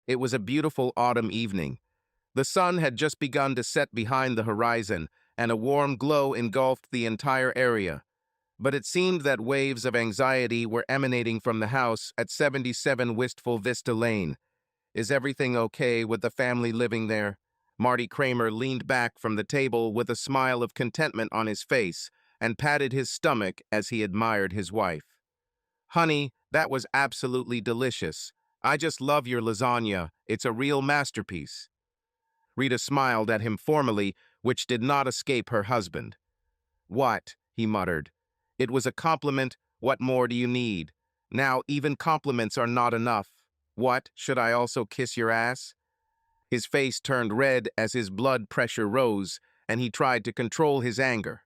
It was a beautiful autumn evening. The sun had just begun to set behind the horizon, and a warm glow engulfed the entire area. But it seemed that waves of anxiety were emanating from the house at 77 Wistful Vista Lane. Is everything okay with the family living there? Marty Kramer leaned back from the table with a smile of contentment on his face and patted his stomach as he admired his wife. Honey, that was absolutely delicious. I just love your lasagna. It's a real masterpiece. Rita smiled at him formally, which did not escape her husband. What? He muttered. It was a compliment. What more do you need? Now, even compliments are not enough. What, should I also kiss your ass? His face turned red as his blood pressure rose, and he tried to control his anger.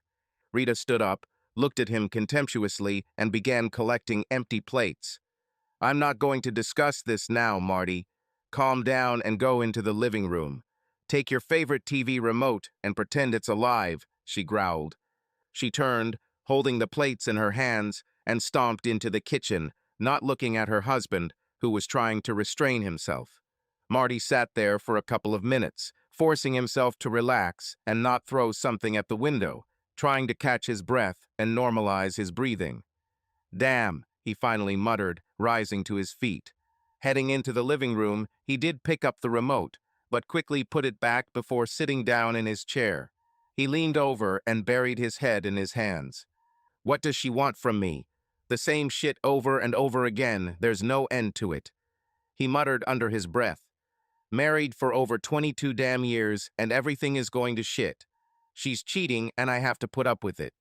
Rita stood up, looked at him contemptuously, and began collecting empty plates. I'm not going to discuss this now, Marty. Calm down and go into the living room. Take your favorite TV remote and pretend it's alive, she growled. She turned, holding the plates in her hands, and stomped into the kitchen, not looking at her husband, who was trying to restrain himself. Marty sat there for a couple of minutes, forcing himself to relax and not throw something at the window, trying to catch his breath and normalize his breathing. Damn, he finally muttered, rising to his feet. Heading into the living room, he did pick up the remote, but quickly put it back before sitting down in his chair. He leaned over and buried his head in his hands. What does she want from me? The same shit over and over again, there's no end to it. He muttered under his breath. Married for over 22 damn years, and everything is going to shit. She's cheating, and I have to put up with it.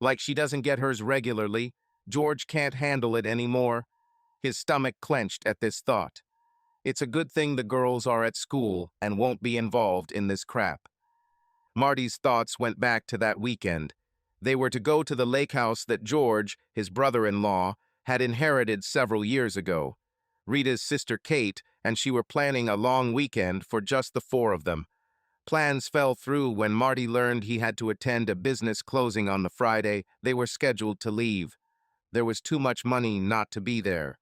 Like she doesn't get hers regularly. George can't handle it anymore. His stomach clenched at this thought. It's a good thing the girls are at school and won't be involved in this crap. Marty's thoughts went back to that weekend. They were to go to the lake house that George, his brother-in-law, had inherited several years ago. Rita's sister Kate and she were planning a long weekend for just the four of them. Plans fell through when Marty learned he had to attend a business closing on the Friday they were scheduled to leave. There was too much money not to be there.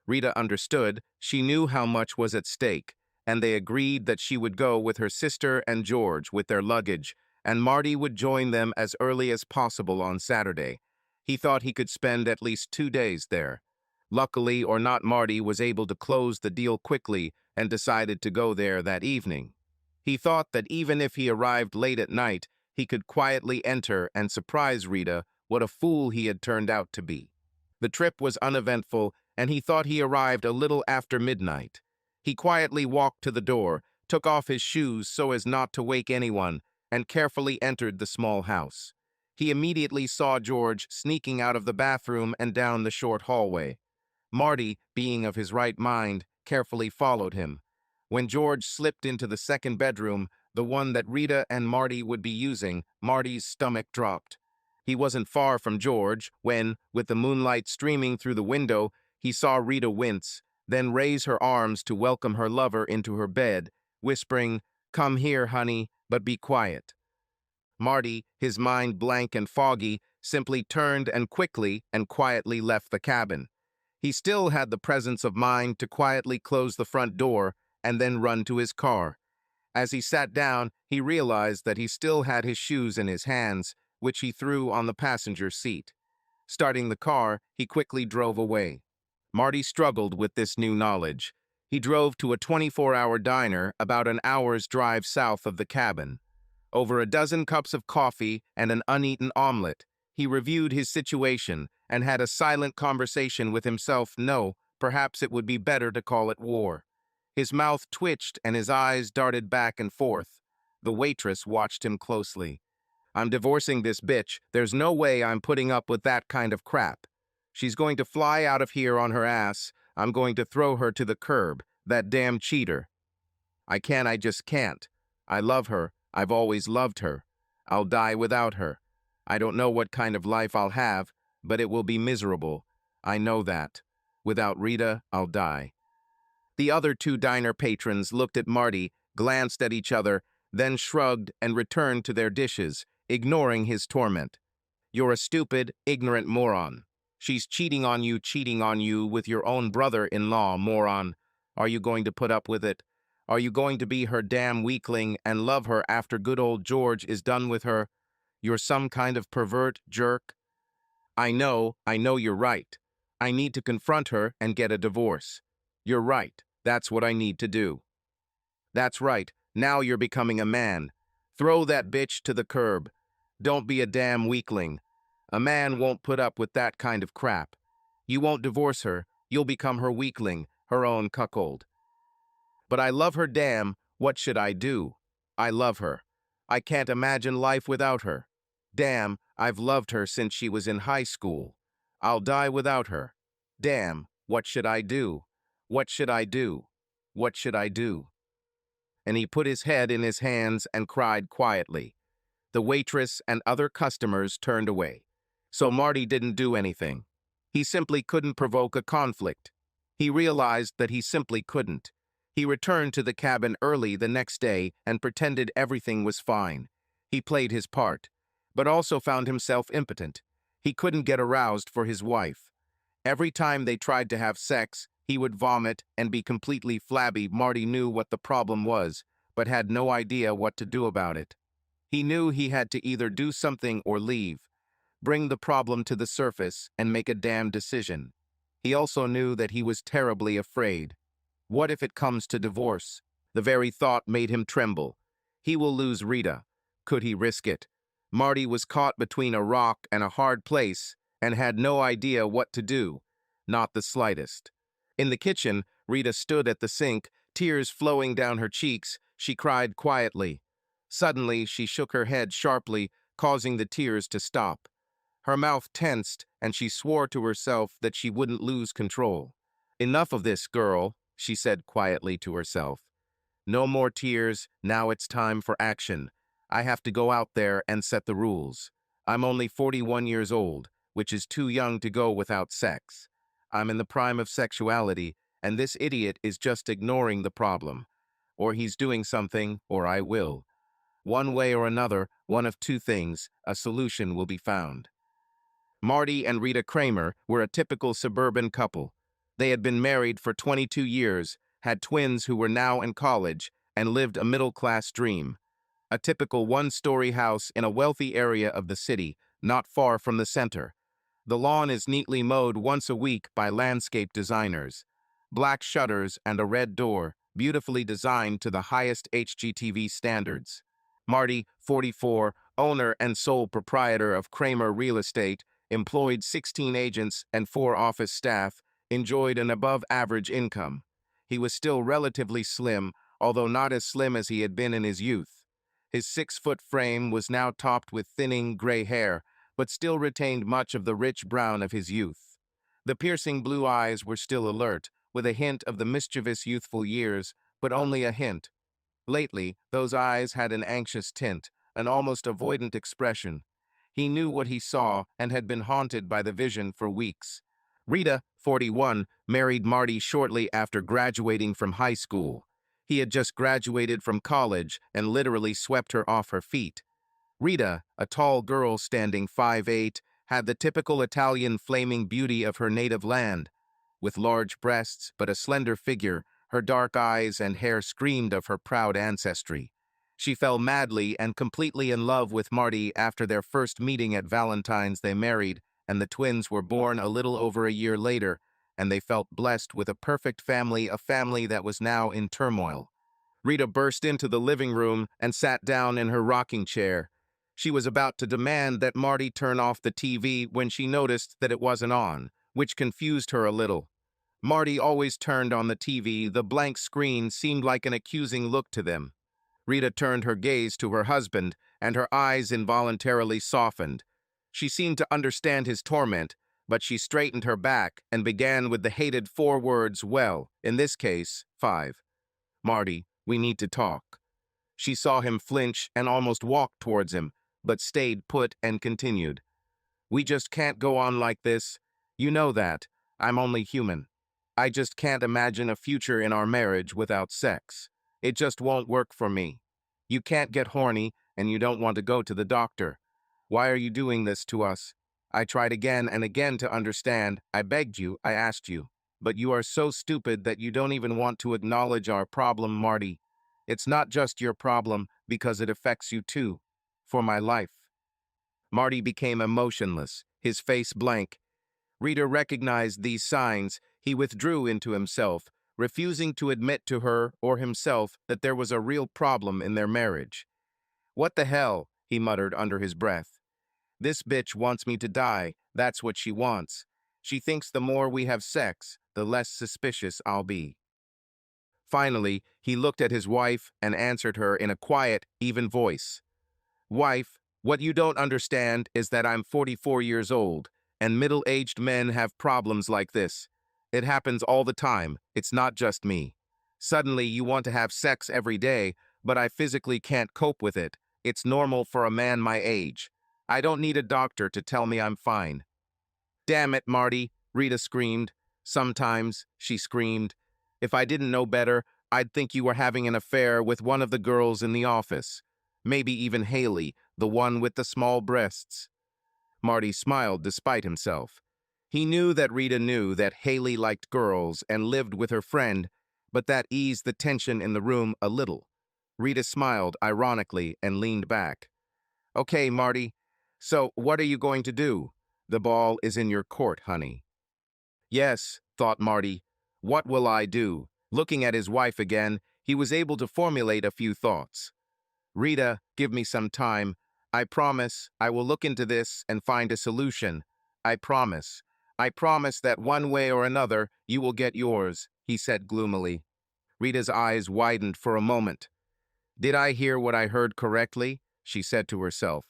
Rita understood. She knew how much was at stake, and they agreed that she would go with her sister and George with their luggage, and Marty would join them as early as possible on Saturday. He thought he could spend at least 2 days there. Luckily or not, Marty was able to close the deal quickly and decided to go there that evening. He thought that even if he arrived late at night, he could quietly enter and surprise Rita. What a fool he had turned out to be. The trip was uneventful, and he thought he arrived a little after midnight. He quietly walked to the door, took off his shoes so as not to wake anyone, and carefully entered the small house. He immediately saw George sneaking out of the bathroom and down the short hallway. Marty, being of his right mind, carefully followed him. When George slipped into the second bedroom, the one that Rita and Marty would be using, Marty's stomach dropped. He wasn't far from George when, with the moonlight streaming through the window, he saw Rita wince, then raise her arms to welcome her lover into her bed, whispering, "Come here, honey, but be quiet." Marty, his mind blank and foggy, simply turned and quietly left the cabin. He still had the presence of mind to quietly close the front door and then run to his car. As he sat down, he realized that he still had his shoes in his hands, which he threw on the passenger seat. Starting the car, he quickly drove away. Marty struggled with this new knowledge. He drove to a 24-hour diner about an hour's drive south of the cabin. Over a dozen cups of coffee and an uneaten omelet, he reviewed his situation and had a silent conversation with himself. No, perhaps it would be better to call it war. His mouth twitched and his eyes darted back and forth. The waitress watched him closely. I'm divorcing this bitch. There's no way I'm putting up with that kind of crap. She's going to fly out of here on her ass. I'm going to throw her to the curb. That damn cheater. I just can't. I love her. I've always loved her. I'll die without her. I don't know what kind of life I'll have, but it will be miserable. I know that. Without Rita, I'll die. The other two diner patrons looked at Marty, glanced at each other, then shrugged and returned to their dishes, ignoring his torment. You're a stupid, ignorant moron. She's cheating on you with your own brother-in-law, moron. Are you going to put up with it? Are you going to be her damn weakling and love her after good old George is done with her? You're some kind of pervert jerk. I know you're right. I need to confront her and get a divorce. You're right. That's what I need to do. That's right. Now you're becoming a man. Throw that bitch to the curb. Don't be a damn weakling. A man won't put up with that kind of crap. You won't divorce her. You'll become her weakling, her own cuckold. But I love her damn. What should I do? I love her. I can't imagine life without her. Damn, I've loved her since she was in high school. I'll die without her. Damn, what should I do? What should I do? What should I do? And he put his head in his hands and cried quietly. The waitress and other customers turned away. So Marty didn't do anything. He simply couldn't provoke a conflict. He realized that he simply couldn't. He returned to the cabin early the next day and pretended everything was fine. He played his part, but also found himself impotent. He couldn't get aroused for his wife. Every time they tried to have sex, he would vomit and be completely flabby. Marty knew what the problem was, but had no idea what to do about it. He knew he had to either do something or leave, bring the problem to the surface, and make a damn decision. He also knew that he was terribly afraid. What if it comes to divorce? The very thought made him tremble. He will lose Rita. Could he risk it? Marty was caught between a rock and a hard place and had no idea what to do. Not the slightest. In the kitchen, Rita stood at the sink, tears flowing down her cheeks. She cried quietly. Suddenly, she shook her head sharply, causing the tears to stop. Her mouth tensed, and she swore to herself that she wouldn't lose control. Enough of this, girl, she said quietly to herself. No more tears, now it's time for action. I have to go out there and set the rules. I'm only 41 years old, which is too young to go without sex. I'm in the prime of sexuality, and this idiot is just ignoring the problem. Or he's doing something, or I will. One way or another, one of two things, a solution will be found. Marty and Rita Kramer were a typical suburban couple. They had been married for 22 years, had twins who were now in college, and lived a middle-class dream. A typical one-story house in a wealthy area of the city, not far from the center. The lawn is neatly mowed once a week by landscape designers. Black shutters and a red door, beautifully designed to the highest HGTV standards. Marty, 44, owner and sole proprietor of Kramer Real Estate, employed 16 agents and 4 office staff, enjoyed an above-average income. He was still relatively slim, although not as slim as he had been in his youth. His 6-foot frame was now topped with thinning gray hair, but still retained much of the rich brown of his youth. The piercing blue eyes were still alert, with a hint of the mischievous youthful years, but only a hint. Lately, those eyes had an anxious tint, an almost avoidant expression. He knew what he saw and had been haunted by the vision for weeks. Rita, 41, married Marty shortly after graduating from high school. He had just graduated from college and literally swept her off her feet. Rita, a tall girl standing 5'8", had the typical Italian flaming beauty of her native land. With large breasts but a slender figure, her dark eyes and hair screamed of her proud ancestry. She fell madly and completely in love with Marty after their first meeting at Valentine's. They married, and the twins were born a little over a year later, and they felt blessed with a perfect family, a family that was now in turmoil. Rita burst into the living room and sat down in her rocking chair. She was about to demand that Marty turn off the TV when she noticed that it wasn't on, which confused her a little. Marty always turned on the TV. The blank screen seemed like an accusing look to them. Rita turned her gaze to her husband, and her eyes involuntarily softened. She seemed to understand his torment, but she straightened her back and began with the hated 4 words, well, in this case, 5. Marty, we need to talk. She saw him flinch and almost walk towards him, but stayed put and continued. We just can't go on like this. You know that. I'm only human. I just can't imagine a future in our marriage without sex. It just won't work for me. You can't get horny, and you don't want to go to the doctor. Why are you doing this to us? I tried again and again to understand. I begged you, I asked you. But you are so stupid that you don't even want to acknowledge our problem, Marty. It's not just your problem because it affects you too. For my life. Marty became emotionless, his face blank. Rita recognized these signs. He withdrew into himself, refusing to admit to her or himself that there was a real problem in their marriage. "What the hell?" he muttered under his breath. "This bitch wants me to die. That's what she wants. She thinks the more we have sex, the less suspicious I'll be." Finally, he looked at his wife and answered her in a quiet, even voice. "Wife, what you don't understand is that I'm 44 years old, and middle-aged men have problems like this. It happens all the time. It's not just me. Suddenly, you want to have sex every day, but I physically can't cope with it. It's normal for a man my age. I don't need a doctor to tell me I'm fine." "Damn it, Marty," Rita screamed. "Sometimes," she screamed, "if I didn't know better, I'd think you were having an affair with one of the girls in the office. Maybe even Haley, the one with the small breasts." Marty smiled despite himself. He knew that Rita knew that Haley liked girls and lived with her friend, but that eased the tension in the room a little. Rita smiled ironically and leaned back. "Okay, Marty, so what are you going to do? The ball is in your court, honey." "Yes," thought Marty, "what will I do?" Looking at his wife again, he was able to formulate a few thoughts. "Rita, give me some time. I promise I will look into this and find a solution. I promise. I promise that one way or another you will get yours," he said gloomily. Rita's eyes widened for a moment. "Did I hear what I heard correctly?" she said to herself.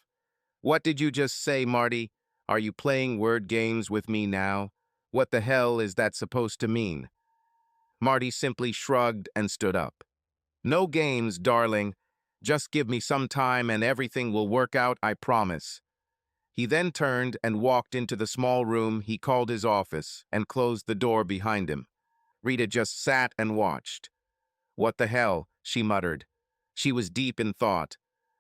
"What did you just say, Marty? Are you playing word games with me now? What the hell is that supposed to mean?" Marty simply shrugged and stood up. "No games, darling. Just give me some time and everything will work out, I promise." He then turned and walked into the small room he called his office and closed the door behind him. Rita just sat and watched. "What the hell?" she muttered. She was deep in thought.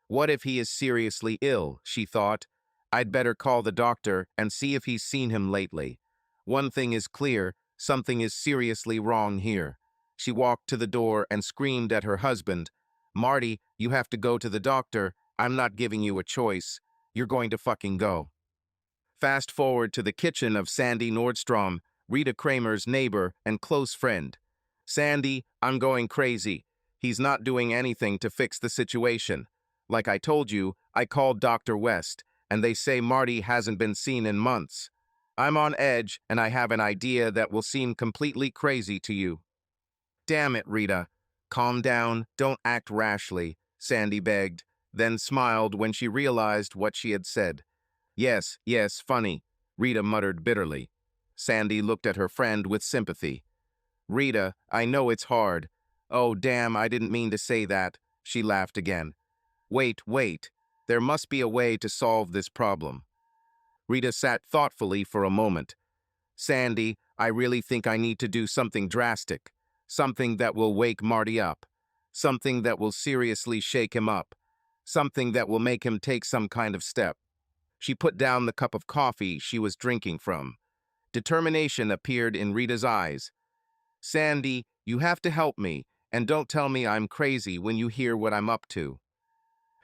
"What if he is seriously ill?" she thought. "I'd better call the doctor and see if he's seen him lately. One thing is clear, something is seriously wrong here." She walked to the door and screamed at her husband, "Marty, you have to go to the doctor. I'm not giving you a choice. You're going to fucking go." Fast forward to the kitchen of Sandy Nordstrom, Rita Kramer's neighbor and close friend. "Sandy, I'm going crazy. He's not doing anything to fix the situation. Like I told you, I called Dr. West, and they say Marty hasn't been seen in months. I'm on edge, and I have an idea that will seem completely crazy to you." "Damn it, Rita. Calm down, don't act rashly," Sandy begged, then smiled when she realized what she had said. "Yes, yes, funny," Rita muttered bitterly. Sandy looked at her friend with sympathy. "Rita, I know it's hard. Oh, damn, I didn't mean to say that," she laughed again. Wait. There must be a way to solve this problem." Rita sat thoughtfully for a moment. "Sandy, I really think I need to do something drastic. Something that will wake Marty up. Something that will seriously shake him up. Something that will make him take some kind of step." She put down the cup of coffee she was drinking from. Determination appeared in Rita's eyes. "Sandy, you have to help me, and don't tell me I'm crazy when you hear what I'm up to."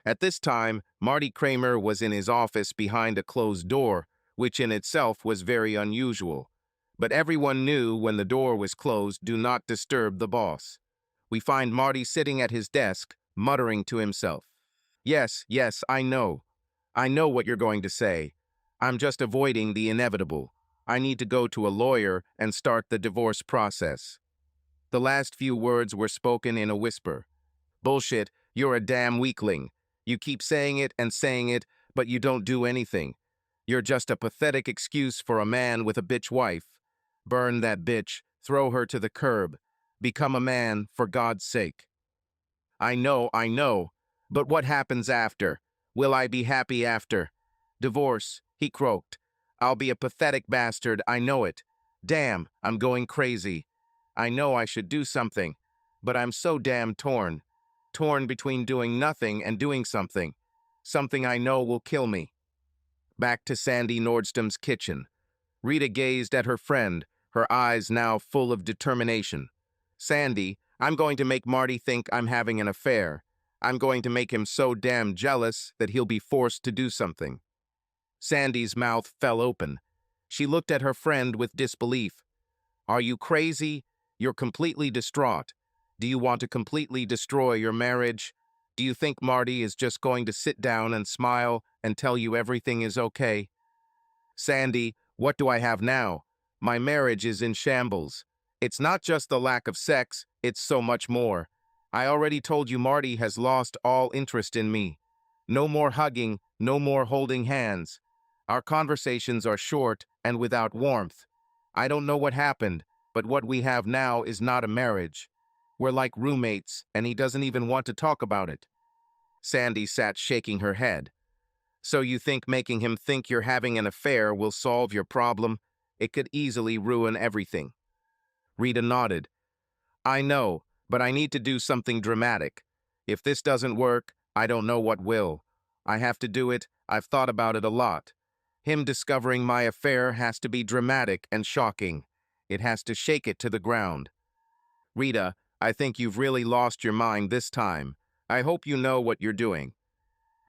At this time, Marty Kramer was in his office behind a closed door, which in itself was very unusual. But everyone knew when the door was closed, do not disturb the boss. We find Marty sitting at his desk, muttering to himself. Yes, I know. I know what you're going to say. I'm just avoiding the inevitable. I need to go to a lawyer and start the divorce process." The last few words were spoken in a whisper. "Bullshit, you're a damn weakling. You keep saying it, but you don't do anything. You're just a pathetic excuse for a man with a bitch wife. Burn that bitch, throw her to the curb. Become a man, for God's sake." I know. But what happens after? Will I be happy after? Divorce," he croaked. "I'll be a pathetic bastard, I know it. Damn, I'm going crazy. I know I should do something, but I'm so damn torn. Torn between doing nothing and doing something. Something I know will kill me." Back to Sandy Nordstrom's kitchen. Rita gazed at her friend, her eyes now full of determination. Sandy, I'm going to make Marty think I'm having an affair. I'm going to make him so damn jealous that he'll be forced to do something. Sandy's mouth fell open. She looked at her friend with disbelief. Are you crazy? You're completely distraught. Do you want to completely destroy your marriage? Do you think Marty is just going to sit down and smile and tell you everything is okay? Sandy, what do I have now? My marriage is in shambles. It's not just the lack of sex, it's so much more. I already told you Marty has lost all interest in me. No more hugging, no more holding hands. Our conversations are short and without warmth. I don't know what happened, but what we have now is not a marriage. We're like roommates, and he doesn't even want to talk about it. Sandy sat shaking her head. So you think making him think you're having an affair will solve your problem? It could easily ruin everything. Rita nodded. I know, but I need to do something dramatic. If this doesn't work, I don't know what will. I have to do it. I've thought about it a lot. Him discovering my affair has to be dramatic and shocking. It has to shake it to the ground. Rita, I think you've really lost your mind this time. I hope you know what you're doing.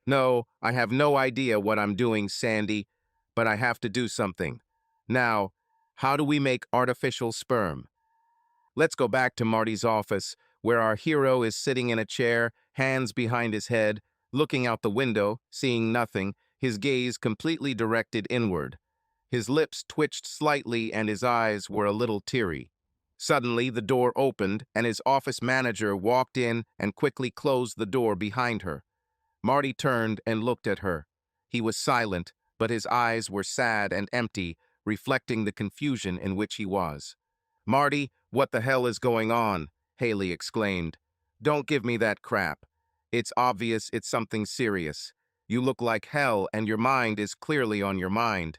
No, I have no idea what I'm doing, Sandy, but I have to do something. Now, how do we make artificial sperm? Let's go back to Marty's office, where our hero is sitting in a chair, hands behind his head, looking out the window, seeing nothing, his gaze completely directed inward. His lips twitched slightly and his eyes were a little teary. Suddenly, the door opened and his office manager walked in and quickly closed the door behind her. Marty turned and looked at her. He was silent, but his eyes were sad and empty, reflecting the confusion in which he was. Marty, what the hell is going on? Haley exclaimed. Don't give me that crap. It's obvious it's something serious. You look like hell and your mind is clearly on your mind.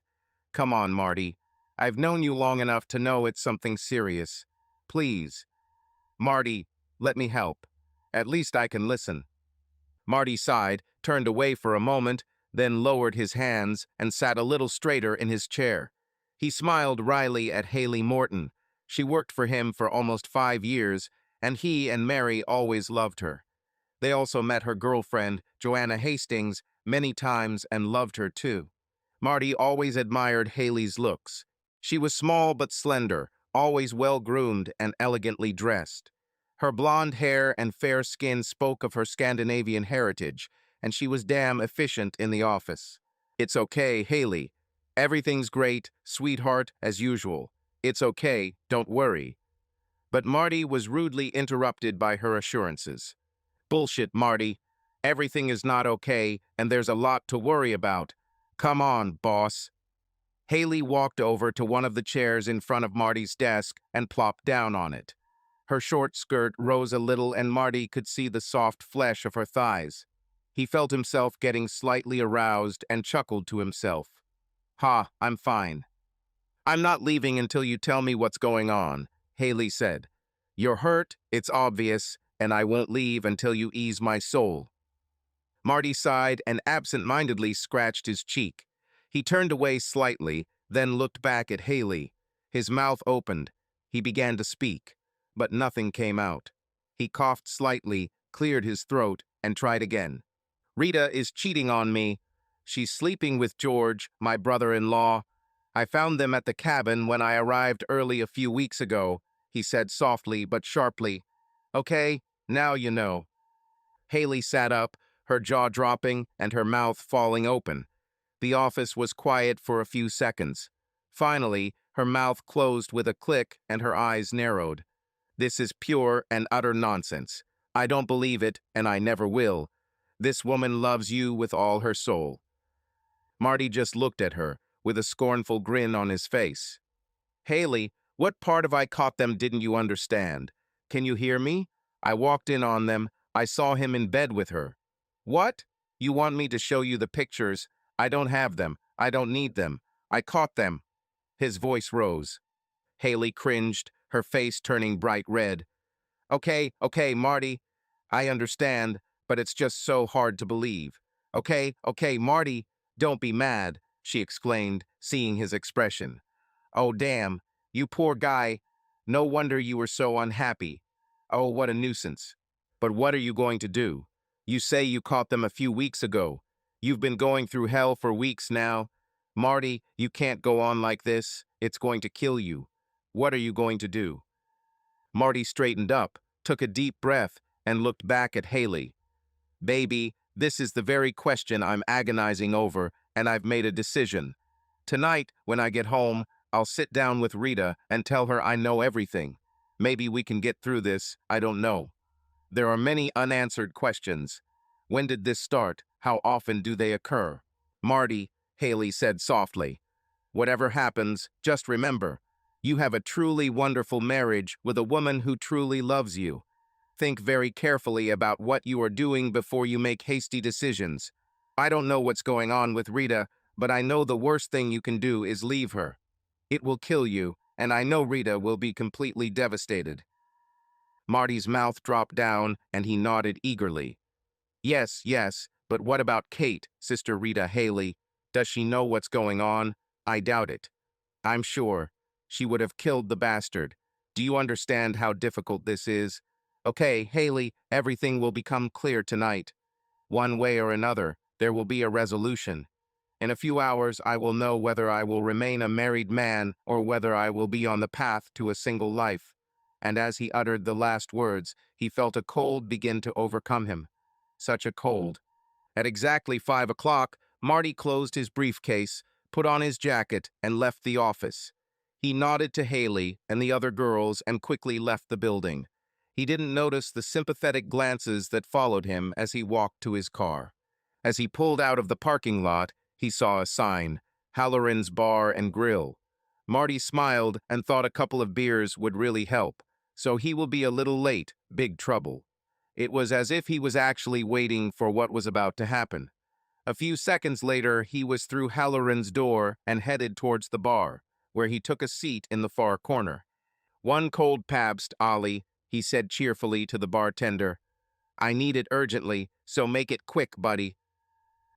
Come on, Marty. I've known you long enough to know it's something serious. Please. Marty, let me help. At least I can listen. Marty sighed, turned away for a moment, then lowered his hands and sat a little straighter in his chair. He smiled wryly at Haley Morton. She worked for him for almost 5 years, and he and Mary always loved her. They also met her girlfriend, Joanna Hastings, many times and loved her too. Marty always admired Haley's looks. She was small but slender, always well-groomed and elegantly dressed. Her blonde hair and fair skin spoke of her Scandinavian heritage, and she was damn efficient in the office. It's okay, Haley. Everything's great, sweetheart, as usual. It's okay, don't worry. But Marty was rudely interrupted by her assurances. Bullshit, Marty. Everything is not okay, and there's a lot to worry about. Come on, boss. Haley walked over to one of the chairs in front of Marty's desk and plopped down on it. Her short skirt rose a little and Marty could see the soft flesh of her thighs. He felt himself getting slightly aroused and chuckled to himself. Ha, I'm fine. I'm not leaving until you tell me what's going on, Haley said. You're hurt, it's obvious, and I won't leave until you ease my soul. Marty sighed and absent-mindedly scratched his cheek. He turned away slightly, then looked back at Haley. His mouth opened. He began to speak, but nothing came out. He coughed slightly, cleared his throat, and tried again. Rita is cheating on me. She's sleeping with George, my brother-in-law. I found them at the cabin when I arrived early a few weeks ago, he said softly but sharply. Okay, now you know. Haley sat up, her jaw dropping and her mouth falling open. The office was quiet for a few seconds. Finally, her mouth closed with a click and her eyes narrowed. This is pure and utter nonsense. I don't believe it, and I never will. This woman loves you with all her soul. Marty just looked at her, with a scornful grin on his face. Haley, what part of I caught them didn't you understand? Can you hear me? I walked in on them. I saw him in bed with her. What? You want me to show you the pictures? I don't have them. I don't need them. I caught them. His voice rose. Haley cringed, her face turning bright red. Okay, Marty. I understand, but it's just so hard to believe. Okay, Marty. Don't be mad, she exclaimed, seeing his expression. Oh, damn. You poor guy. No wonder you were so unhappy. Oh, what a nuisance. But what are you going to do? You say you caught them a few weeks ago. You've been going through hell for weeks now. Marty, you can't go on like this. It's going to kill you. What are you going to do? Marty straightened up, took a deep breath, and looked back at Haley. Baby, this is the very question I'm agonizing over, and I've made a decision. Tonight, when I get home, I'll sit down with Rita and tell her I know everything. Maybe we can get through this, I don't know. There are many unanswered questions. When did this start? How often do they occur? Marty, Haley said softly, whatever happens, just remember, you have a truly wonderful marriage with a woman who truly loves you. Think very carefully about what you are doing before you make hasty decisions. I don't know what's going on with Rita, but I know the worst thing you can do is leave her. It will kill you, and I know Rita will be completely devastated. Marty's mouth dropped down, and he nodded eagerly. Yes, yes, but what about Kate, Sister Rita Haley? Does she know what's going on? I doubt it. I'm sure. She would have killed the bastard. Do you understand how difficult this is? Okay, Haley, everything will become clear tonight. One way or another, there will be a resolution. In a few hours, I will know whether I will remain a married man or whether I will be on the path to a single life. And as he uttered the last words, he felt a cold begin to overcome him. Such a cold. At exactly 5 o'clock, Marty closed his briefcase, put on his jacket, and left the office. He nodded to Haley and the other girls and quickly left the building. He didn't notice the sympathetic glances that followed him as he walked to his car. As he pulled out of the parking lot, he saw a sign, Halloran's Bar and Grill. Marty smiled and thought a couple of beers would really help, so he will be a little late, big trouble. It was as if he was actually waiting for what was about to happen. A few seconds later, he was through Halloran's door and headed towards the bar, where he took a seat in the far corner. One cold Pabst, Ollie, he said cheerfully to the bartender. I need it urgently, so make it quick, buddy.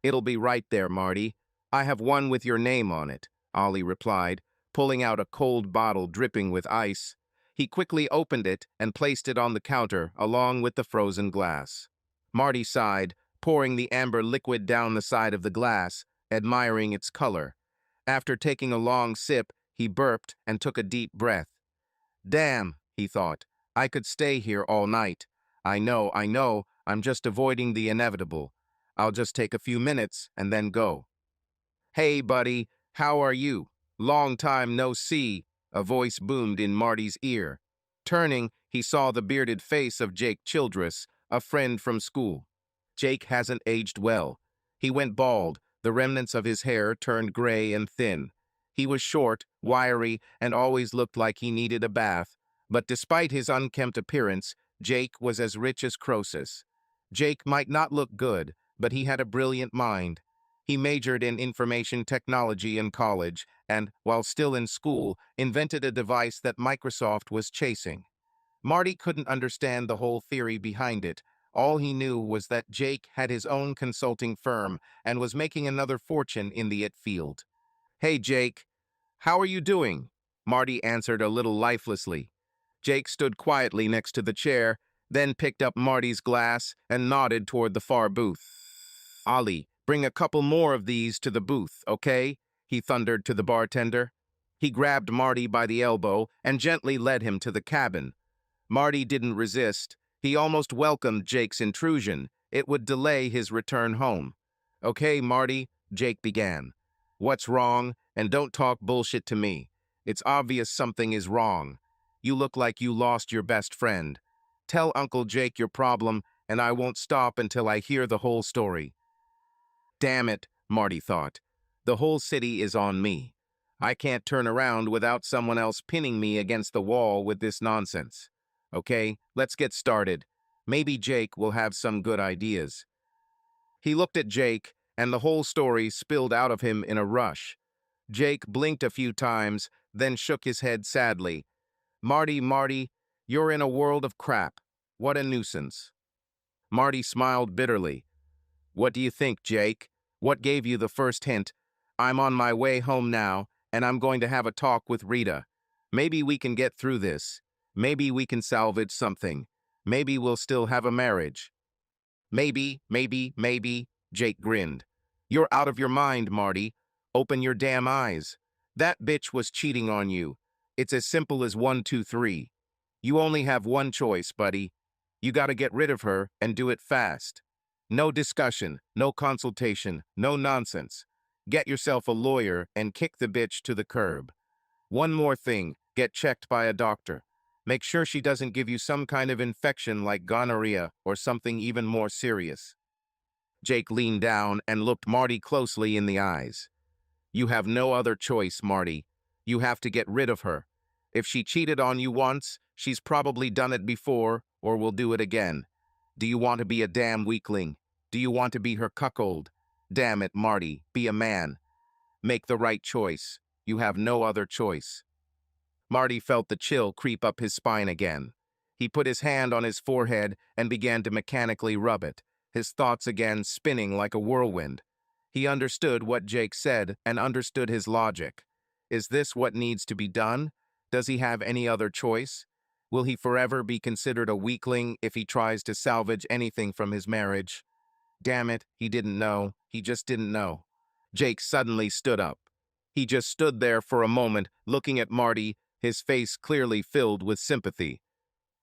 It'll be right there, Marty. I have one with your name on it, Ollie replied, pulling out a cold bottle dripping with ice. He quickly opened it and placed it on the counter along with the frozen glass. Marty sighed, pouring the amber liquid down the side of the glass, admiring its color. After taking a long sip, he burped and took a deep breath. Damn, he thought, I could stay here all night. I know, I'm just avoiding the inevitable. I'll just take a few minutes and then go. Hey, buddy, how are you? Long time no see, a voice boomed in Marty's ear. Turning, he saw the bearded face of Jake Childress, a friend from school. Jake hasn't aged well. He went bald, the remnants of his hair turned gray and thin. He was short, wiry, and always looked like he needed a bath, but despite his unkempt appearance, Jake was as rich as Croesus. Jake might not look good, but he had a brilliant mind. He majored in information technology in college and, while still in school, invented a device that Microsoft was chasing. Marty couldn't understand the whole theory behind it. All he knew was that Jake had his own consulting firm and was making another fortune in the IT field. Hey, Jake. How are you doing? Marty answered a little lifelessly. Jake stood quietly next to the chair, then picked up Marty's glass and nodded toward the far booth. Ollie, bring a couple more of these to the booth, okay? He thundered to the bartender. He grabbed Marty by the elbow and gently led him to the cabin. Marty didn't resist. He almost welcomed Jake's intrusion. It would delay his return home. Okay, Marty, Jake began. What's wrong? And don't talk bullshit to me. It's obvious something is wrong. You look like you lost your best friend. Tell Uncle Jake your problem, and I won't stop until I hear the whole story. Damn it, Marty thought. The whole city is on me. I can't turn around without someone else pinning me against the wall with this nonsense. Okay, let's get started. Maybe Jake will have some good ideas. He looked at Jake, and the whole story spilled out of him in a rush. Jake blinked a few times, then shook his head sadly. Marty, you're in a world of crap. What a nuisance. Marty smiled bitterly. What do you think, Jake? What gave you the first hint? I'm on my way home now, and I'm going to have a talk with Rita. Maybe we can get through this. Maybe we can salvage something. Maybe we'll still have a marriage. Maybe, Jake grinned. You're out of your mind, Marty. Open your damn eyes. That bitch was cheating on you. It's as simple as 1, 2, 3. You only have one choice, buddy. You gotta get rid of her and do it fast. No discussion, no consultation, no nonsense. Get yourself a lawyer and kick the bitch to the curb. One more thing, get checked by a doctor. Make sure she doesn't give you some kind of infection like gonorrhea or something even more serious. Jake leaned down and looked Marty closely in the eyes. You have no other choice, Marty. You have to get rid of her. If she cheated on you once, she's probably done it before or will do it again. Do you want to be a damn weakling? Do you want to be her cuckold? Damn it, Marty, be a man. Make the right choice. You have no other choice. Marty felt the chill creep up his spine again. He put his hand on his forehead and began to mechanically rub it, his thoughts again spinning like a whirlwind. He understood what Jake said and understood his logic. Is this what needs to be done? Does he have any other choice? Will he forever be considered a weakling if he tries to salvage anything from his marriage? Damn it, he didn't know. He just didn't know. Jake suddenly stood up. He just stood there for a moment, looking at Marty, his face clearly filled with sympathy.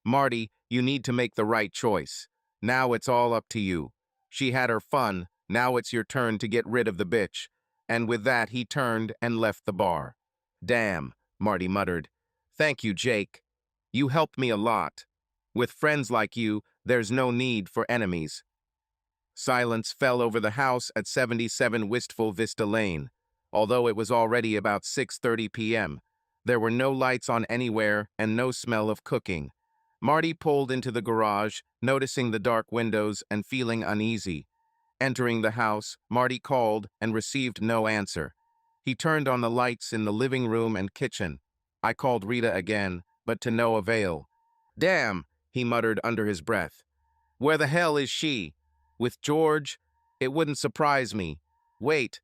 Marty, you need to make the right choice. Now it's all up to you. She had her fun, now it's your turn to get rid of the bitch. And with that, he turned and left the bar. Damn, Marty muttered. Thank you, Jake. You helped me a lot. With friends like you, there's no need for enemies. Silence fell over the house at 77 Wistful Vista Lane. Although it was already about 6:30 p.m., there were no lights on anywhere and no smell of cooking. Marty pulled into the garage, noticing the dark windows and feeling uneasy. Entering the house, Marty called and received no answer. He turned on the lights in the living room and kitchen. I called Rita again, but to no avail. Damn, he muttered under his breath. Where the hell is she? With George? It wouldn't surprise me. Wait,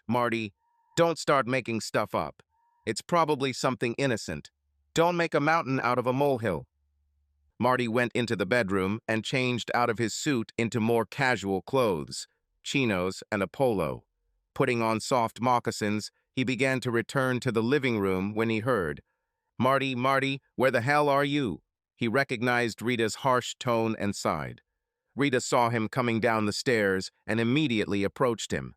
Marty. Don't start making stuff up. It's probably something innocent. Don't make a mountain out of a molehill. Marty went into the bedroom and changed out of his suit into more casual clothes, chinos and a polo. Putting on soft moccasins, he began to return to the living room when he heard, Marty, where the hell are you? He recognized Rita's harsh tone and sighed. Rita saw him coming down the stairs and immediately approached him.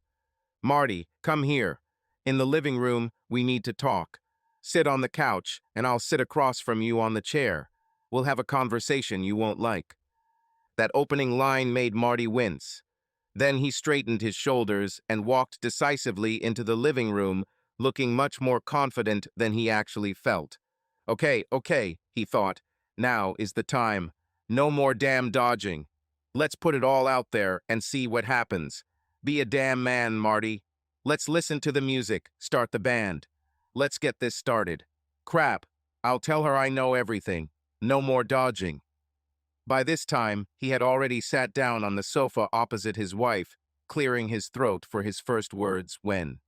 Marty, come here. In the living room, we need to talk. Sit on the couch, and I'll sit across from you on the chair. We'll have a conversation you won't like. That opening line made Marty wince. Then he straightened his shoulders and walked decisively into the living room, looking much more confident than he actually felt. Okay, he thought. Now is the time. No more damn dodging. Let's put it all out there and see what happens. Be a damn man, Marty. Let's listen to the music, start the band. Let's get this started. Crap, I'll tell her I know everything. No more dodging. By this time, he had already sat down on the sofa opposite his wife, clearing his throat for his first words when,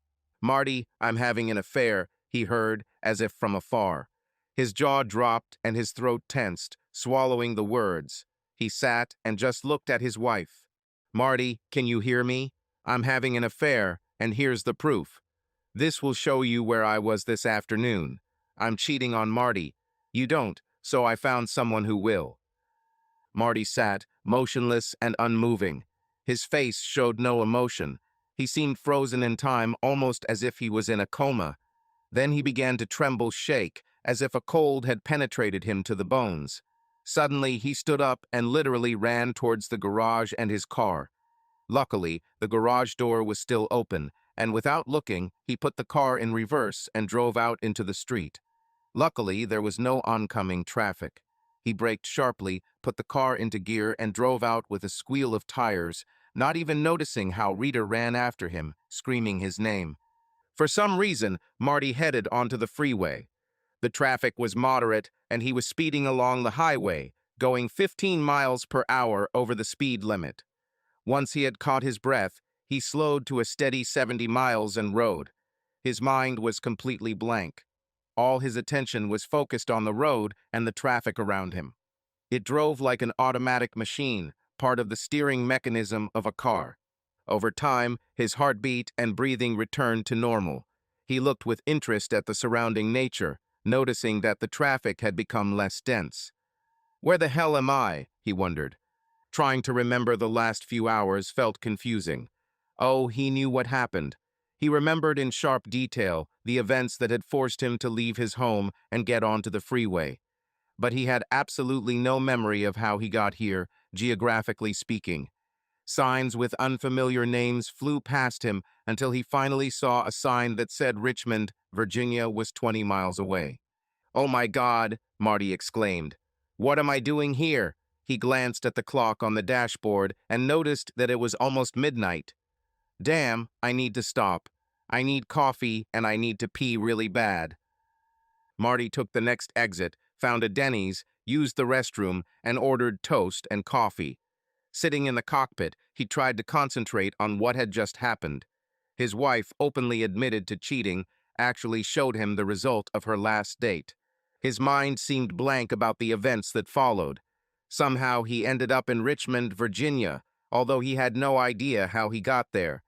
Marty, I'm having an affair, he heard, as if from afar. His jaw dropped and his throat tensed, swallowing the words. He sat and just looked at his wife. Marty, can you hear me? I'm having an affair, and here's the proof. This will show you where I was this afternoon. I'm cheating on Marty. You don't, so I found someone who will. Marty sat, motionless and unmoving. His face showed no emotion. He seemed frozen in time, almost as if he was in a coma. Then he began to tremble, shake, as if a cold had penetrated him to the bones. Suddenly, he stood up and literally ran towards the garage and his car. Luckily, the garage door was still open, and without looking, he put the car in reverse and drove out into the street. Luckily, there was no oncoming traffic. He braked sharply, put the car into gear, and drove out with a squeal of tires, not even noticing how Rita ran after him, screaming his name. For some reason, Marty headed onto the freeway. The traffic was moderate, and he was speeding along the highway, going 15 miles per hour over the speed limit. Once he had caught his breath, he slowed to a steady 70 miles and rode. His mind was completely blank. All his attention was focused on the road and the traffic around him. It drove like an automatic machine, part of the steering mechanism of a car. Over time, his heartbeat and breathing returned to normal. He looked with interest at the surrounding nature, noticing that the traffic had become less dense. Where the hell am I? He wondered. Trying to remember the last few hours felt confusing. Oh, he knew what happened. He remembered in sharp detail the events that had forced him to leave his home and get onto the freeway. But he had absolutely no memory of how he got here, geographically speaking. Signs with unfamiliar names flew past him until he finally saw a sign that said Richmond, Virginia was 20 miles away. "Oh my God," Marty exclaimed. "What am I doing here?" He glanced at the clock on the dashboard and noticed that it was almost midnight. "Damn, I need to stop. I need coffee and I need to pee really bad." Marty took the next exit, found a Denny's, used the restroom, and ordered toast and coffee. Sitting in the cockpit, he tried to concentrate on what had just happened. His wife, openly admitted to cheating, actually showed him the result of her last date. His mind seemed blank about the events that followed. Somehow he ended up in Richmond, Virginia, although he had no idea how he got there.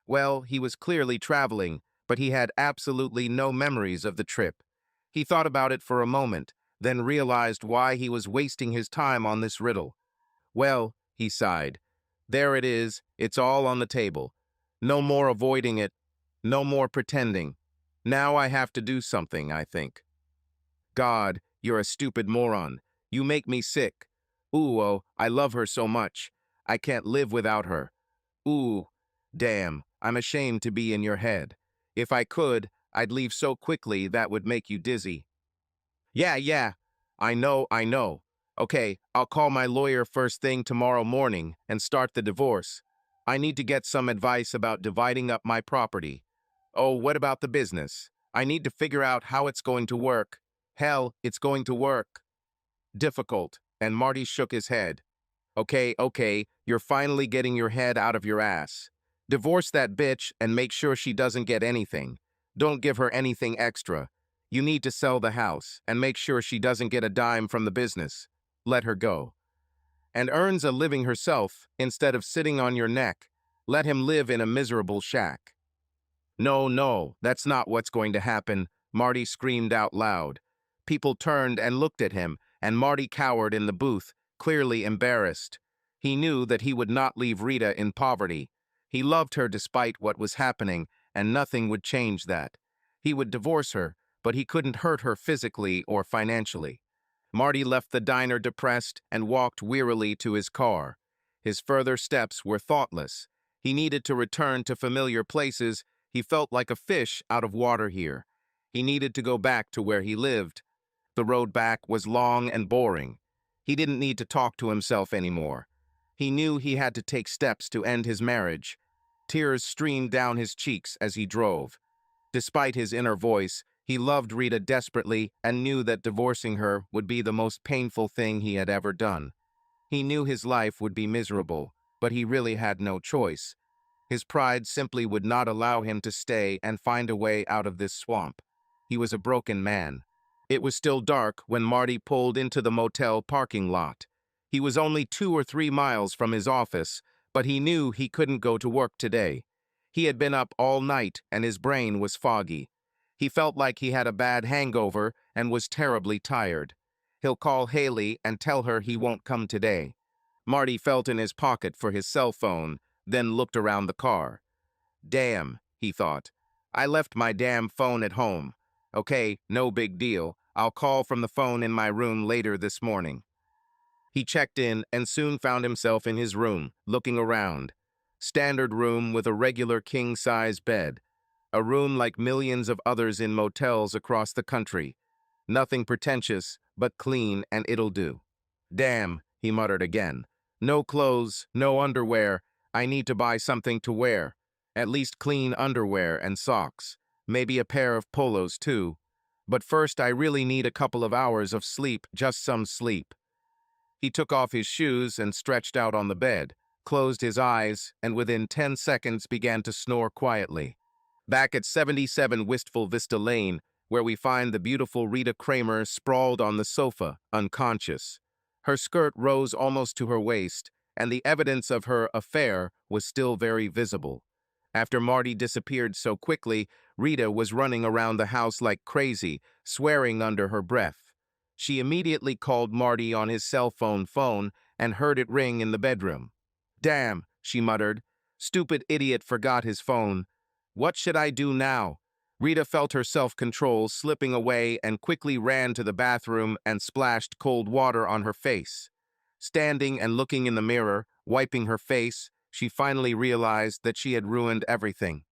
Well, he was clearly traveling, but he had absolutely no memories of the trip. He thought about it for a moment, then realized why he was wasting his time on this riddle. Well, he sighed. There it is, it's all on the table. No more avoiding it, no more pretending. Now I have to do something, I think. God, you're a stupid moron. You make me sick. Ooh, oh, I love her so much. I can't live without her. Ooh, damn, I'm ashamed to be in your head. If I could, I'd leave so quickly that would make you dizzy. Yeah, I know. Okay, I'll call my lawyer first thing tomorrow morning and start the divorce. I need to get some advice about dividing up my property. Oh, what about the business? I need to figure out how it's going to work. Hell, it's going to work. Difficult, and Marty shook his head. Okay, you're finally getting your head out of your ass. Divorce that bitch and make sure she doesn't get anything. Don't give her anything extra. You need to sell the house and make sure she doesn't get a dime from the business. Let her go. And earns a living herself instead of sitting on your neck. Let him live in a miserable shack. No, that's not what's going to happen, Marty screamed out loud. People turned and looked at him, and Marty cowered in the booth, clearly embarrassed. He knew that he would not leave Rita in poverty. He loved her despite what was happening, and nothing would change that. He would divorce her, but he couldn't hurt her physically or financially. Marty left the diner depressed and walked wearily to his car. His further steps were thoughtless. He needed to return to familiar places. He felt like a fish out of water here. He needed to go back to where he lived. The road back was long and boring. He didn't need to talk to himself anymore. He knew he had to take steps to end his marriage. Tears streamed down his cheeks as he drove. Despite his inner voice, he loved Rita desperately and knew that divorcing her would be the most painful thing he had ever done. He knew his life would be miserable, but he really had no choice. His pride simply would not allow him to stay and find a way out of this swamp. He was a broken man. It was still dark when Marty pulled into the motel parking lot. He was only 2 or 3 miles from his office, but he knew he couldn't go to work today. He had been up all night and his brain was foggy. He felt like he had a bad hangover and was terribly tired. He'll call Haley and tell her he won't come today. Marty felt in his pocket for his cell phone, then looked around the car. Damn, he thought. I left my damn phone at home. Okay, no big deal. I'll call from the phone in my room later this morning. He checked in and soon found himself in his room, looking around. Standard room with a regular king-size bed. A room like millions of others in motels across the country. Nothing pretentious, but clean and it'll do. Damn, he muttered again. No clothes, no underwear. I need to buy something to wear. At least clean underwear and socks. Maybe a pair of polos too. But first I really need a couple of hours of sleep, just some sleep. He took off his shoes and stretched out on the bed, closed his eyes, and within 10 seconds began to snore quietly. Back at 77 Wistful Vista Lane, where we find the beautiful Rita Kramer sprawled on the sofa, unconscious. Her skirt rose almost to her waist, and the evidence of her affair was still very visible. After Marty disappeared so quickly, Rita was running around the house like crazy, swearing under her breath. She immediately called Marty on his cell phone and heard it ring in the bedroom. "Damn," she muttered. "Stupid idiot forgot his phone. What should I do now?" Rita felt her self-control slipping away and quickly ran to the bathroom and splashed cold water on her face. Standing and looking in the mirror, wiping her face, she finally realized that she had ruined everything.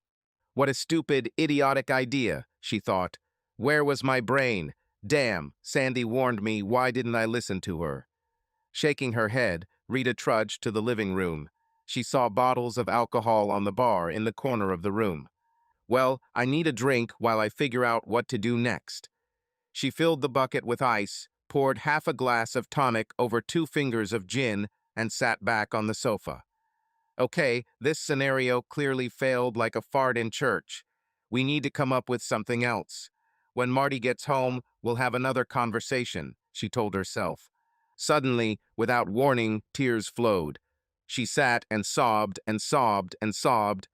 What a stupid, idiotic idea, she thought. Where was my brain? Damn, Sandy warned me, why didn't I listen to her? Shaking her head, Rita trudged to the living room. She saw bottles of alcohol on the bar in the corner of the room. Well, I need a drink while I figure out what to do next. She filled the bucket with ice, poured half a glass of tonic over 2 fingers of gin, and sat back on the sofa. Okay, this scenario clearly failed like a fart in church. We need to come up with something else. When Marty gets home, we'll have another conversation, she told herself. Suddenly, without warning, tears flowed. She sat and sobbed and sobbed and sobbed.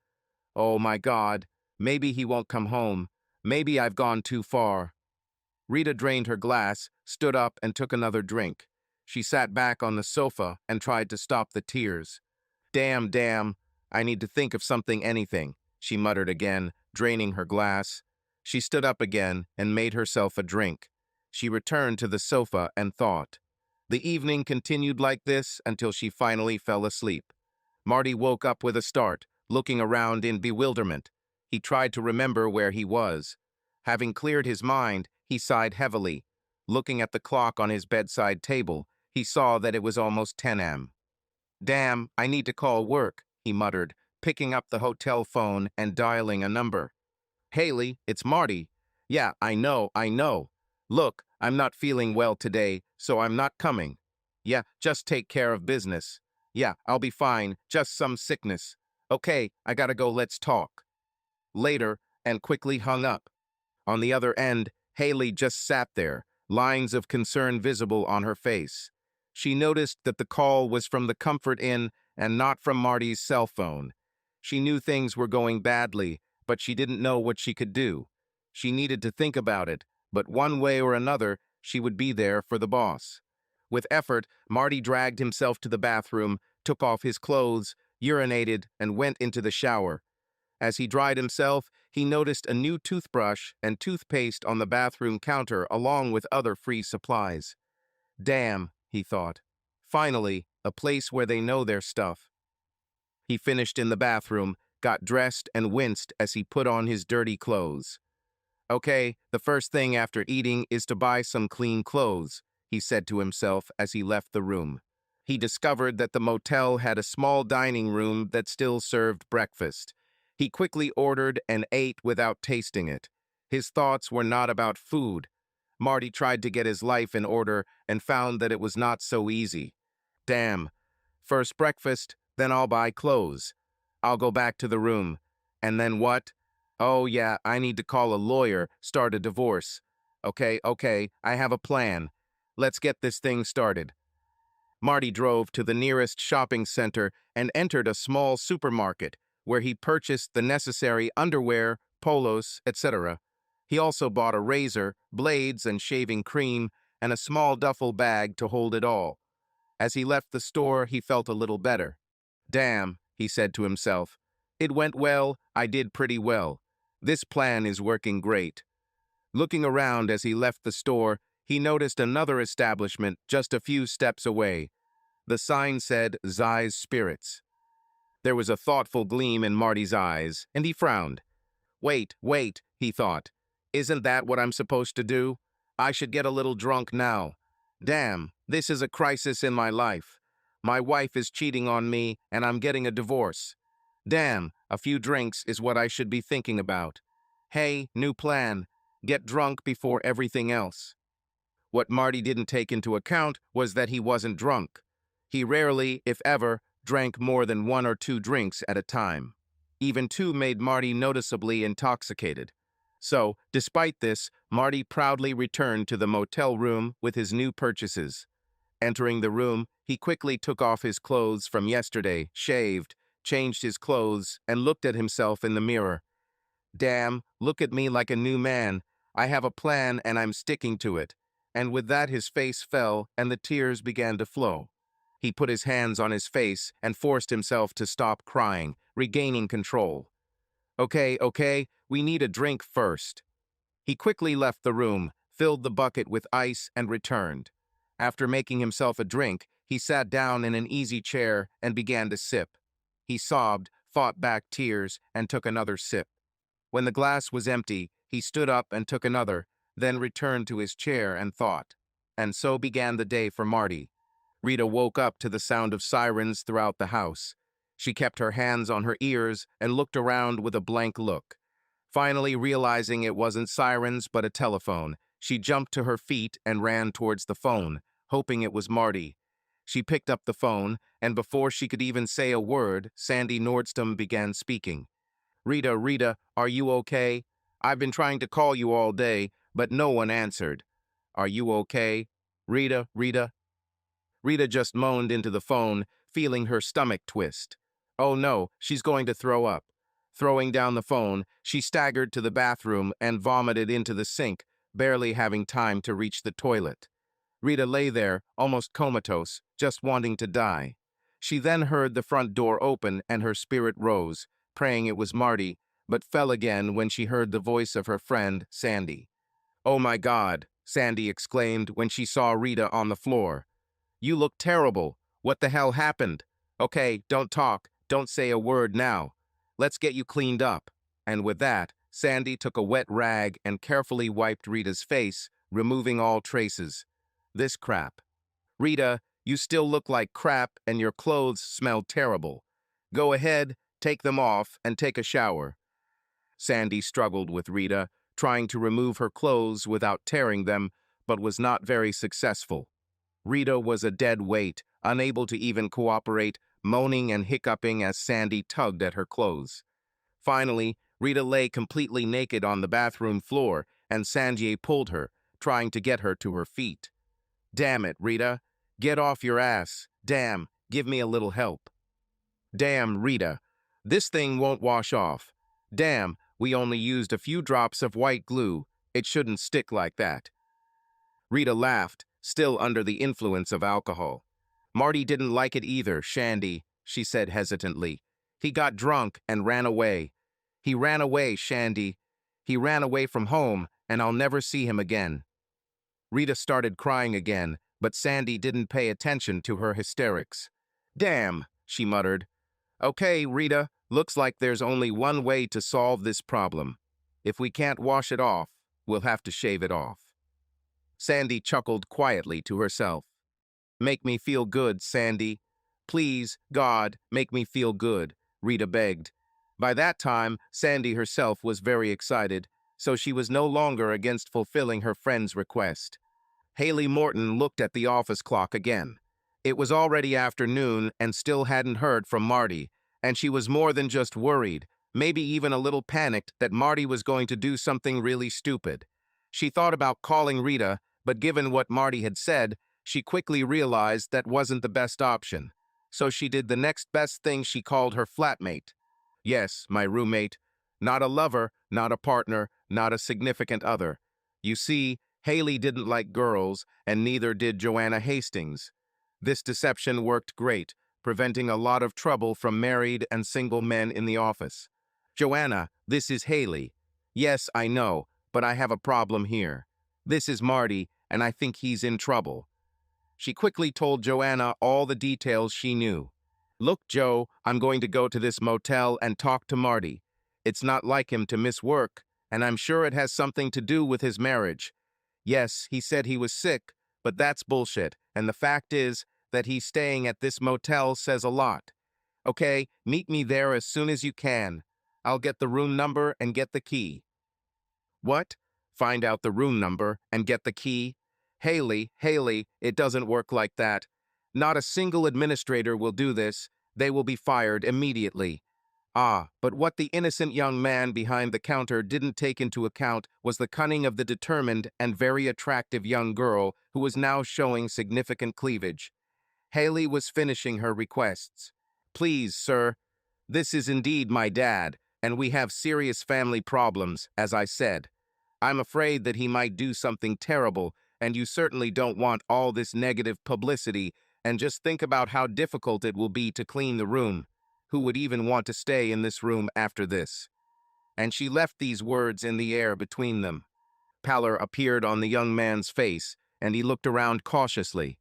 Oh my God, maybe he won't come home. Maybe I've gone too far. Rita drained her glass, stood up, and took another drink. She sat back on the sofa and tried to stop the tears. Damn, I need to think of anything, she muttered again, draining her glass. She stood up again and made herself a drink. She returned to the sofa and thought. The evening continued like this until she finally fell asleep. Marty woke up with a start, looking around in bewilderment. He tried to remember where he was. Having cleared his mind, he sighed heavily. Looking at the clock on his bedside table, he saw that it was almost 10 a.m. Damn, I need to call work, he muttered, picking up the hotel phone and dialing a number. Haley, it's Marty. Yeah, I know. Look, I'm not feeling well today, so I'm not coming. Yeah, just take care of business. Yeah, I'll be fine, just some sickness. Okay, I gotta go, let's talk. Later, and quickly hung up. On the other end, Haley just sat there, lines of concern visible on her face. She noticed that the call was from the Comfort Inn and not from Marty's cell phone. She knew things were going badly, but she didn't know what she could do. She needed to think about it, but one way or another, she would be there for the boss. With effort, Marty dragged himself to the bathroom, took off his clothes, urinated, and went into the shower. As he dried himself, he noticed a new toothbrush and toothpaste on the bathroom counter along with other free supplies. Damn, he thought. Finally, a place where they know their stuff. He finished in the bathroom, got dressed, and winced as he put on his dirty clothes. Okay, the first thing after eating is to buy some clean clothes, he said to himself as he left the room. He discovered that the motel had a small dining room that still served breakfast. He quickly ordered and ate without tasting it. His thoughts were not about food. Marty tried to get his life in order and found that it was not so easy. Damn. First breakfast, then I'll buy clothes. I'll go back to the room. And then what? Oh yeah, I need to call a lawyer, start a divorce. Okay, I have a plan. Let's get this thing started. Marty drove to the nearest shopping center and entered a small supermarket, where he purchased the necessary underwear, polos, etc. He also bought a razor, blades, and shaving cream, and a small duffel bag to hold it all. As he left the store, he felt a little better. Damn, he said to himself. It went well, I did pretty well. This plan is working great. Looking around as he left the store, he noticed another establishment just a few steps away. The sign said Zai's Spirits. There was a thoughtful gleam in Marty's eyes, and he frowned. Wait, he thought. Isn't that what I'm supposed to do? I should get a little drunk now. Damn, this is a crisis in my life. My wife is cheating on me, and I'm getting a divorce. Damn, a few drinks is what I should be thinking about. Hey, new plan. Get drunk before everything else. What Marty didn't take into account was that he wasn't drunk. He rarely, if ever, drank more than 1 or 2 drinks at a time. Even 2 made Marty noticeably intoxicated. So, despite this, Marty proudly returned to the motel room with his new purchases. Entering the room, he quickly took off his clothes from yesterday, shaved, changed his clothes, and looked at himself in the mirror. Damn, look at me like a new man. I have a plan and I'm sticking to it. And with that his face fell and the tears began to flow. He put his hands on his face and forced himself to stop crying, regaining control. Okay, we need a drink first. He quickly left the room, filled the bucket with ice, and returned. After making himself a drink, he sat down in an easy chair and began to sip. He sobbed, fought back tears, and took another sip. When the glass was empty, he stood up and took another, then returned to his chair and thought. And so began the day for Marty. Rita woke up to the sound of sirens throughout the house. She kept her hands on her ears and looked around with a blank look. Finally realizing it wasn't sirens but a telephone, she jumped to her feet and ran towards the phone, hoping it was Marty. She picked up the phone, and before she could even say a word, Sandy Nordstrom began speaking. Rita, are you okay? I've been trying to call you all day, but no one answered. Are you okay? Rita. Rita just moaned into the phone, feeling her stomach twist. Oh no, she's going to throw up. Throwing down the phone, she staggered to the bathroom and vomited into the sink, barely having time to reach the toilet. Rita lay there, almost comatose, just wanting to die. She then heard the front door open and her spirit rose, praying it was Marty, but fell again when she heard the voice of her friend, Sandy. Oh my God, Sandy exclaimed when she saw Rita on the floor. You look terrible. What the hell happened? Okay, don't talk. Don't say a word now. Let's get you cleaned up. And with that, Sandy took a wet rag and carefully wiped Rita's face, removing all traces. This crap. Rita, you still look like crap and your clothes smell terrible. Go ahead, take them off, and take a shower. Sandy struggled with Rita, trying to remove her clothes without tearing them, but was not very successful. Rita was a dead weight, unable to even cooperate, moaning and hiccuping as Sandy tugged at her clothes. Finally, Rita lay completely naked on the bathroom floor, and Sanjay pulled her, trying to get her to her feet. Damn it, Rita. Get off your ass. Damn, give me a little help. Damn, Rita. This thing won't wash off. Damn, we only used a few drops of white glue. It shouldn't stick like that. Rita laughed, still under the influence of alcohol. Marty didn't like it either, Shandy, she said hesitantly. He got drunk and ran away. He ran away, Shandy. He ran away from home, and I'll never see him again. Rita started crying again, but Sandy didn't pay attention to her hysterics. Damn, she muttered. Okay, Rita, looks like there's only one way to solve this problem. If we can't wash it off, we'll have to shave it off. Sandy chuckled quietly to herself. Make me feel good, Sandy. Please, God, make me feel good, Rita begged. By that time, Sandy herself was very excited, so she was no longer against fulfilling her friend's request. Haley Morton looked at the office clock again. It was already afternoon and still hadn't heard from Marty, and she was more than just worried, maybe even a little panicked that Marty was going to do something really stupid. She thought about calling Rita, but given what Marty had said, she quickly realized that wasn't the best option. So she did the next best thing. She called her flatmate. Yes, my roommate. Not a lover, not a partner, not a significant other. You see, Haley didn't like girls, and neither did Joanna Hastings. This deception worked great, preventing a lot of trouble from married and single men in the office. Joanna, this is Haley. Yes, I know, but I have a problem here. This is Marty, and I think he's in trouble. She quickly told Joanna all the details she knew. Look, Joe, I'm going to go to this motel and talk to Marty. It's not like him to miss work, and I'm sure it has something to do with his marriage. Yes, he said he was sick, but that's bullshit, and the fact is that he's staying at this motel says a lot. Okay, meet me there as soon as you can. I'll get the room number and get the key. What? Find out the room number and get the key? Haley, it doesn't work like that. Not a single administrator will do this. They will be fired immediately. Ah, but what the innocent young man behind the counter didn't take into account was the cunning of the determined and very attractive young girl who was now showing significant cleavage. Haley was finishing her requests. Please, sir, this is indeed my dad, and we have serious family problems, as I said. I'm afraid that he might do something terrible, and you certainly don't want all this negative publicity, and just think about how difficult it will be to clean the room. Who would even want to stay in this room after this? And she left these words in the air between them. Pallor appeared on the young man's face, and he looked around cautiously.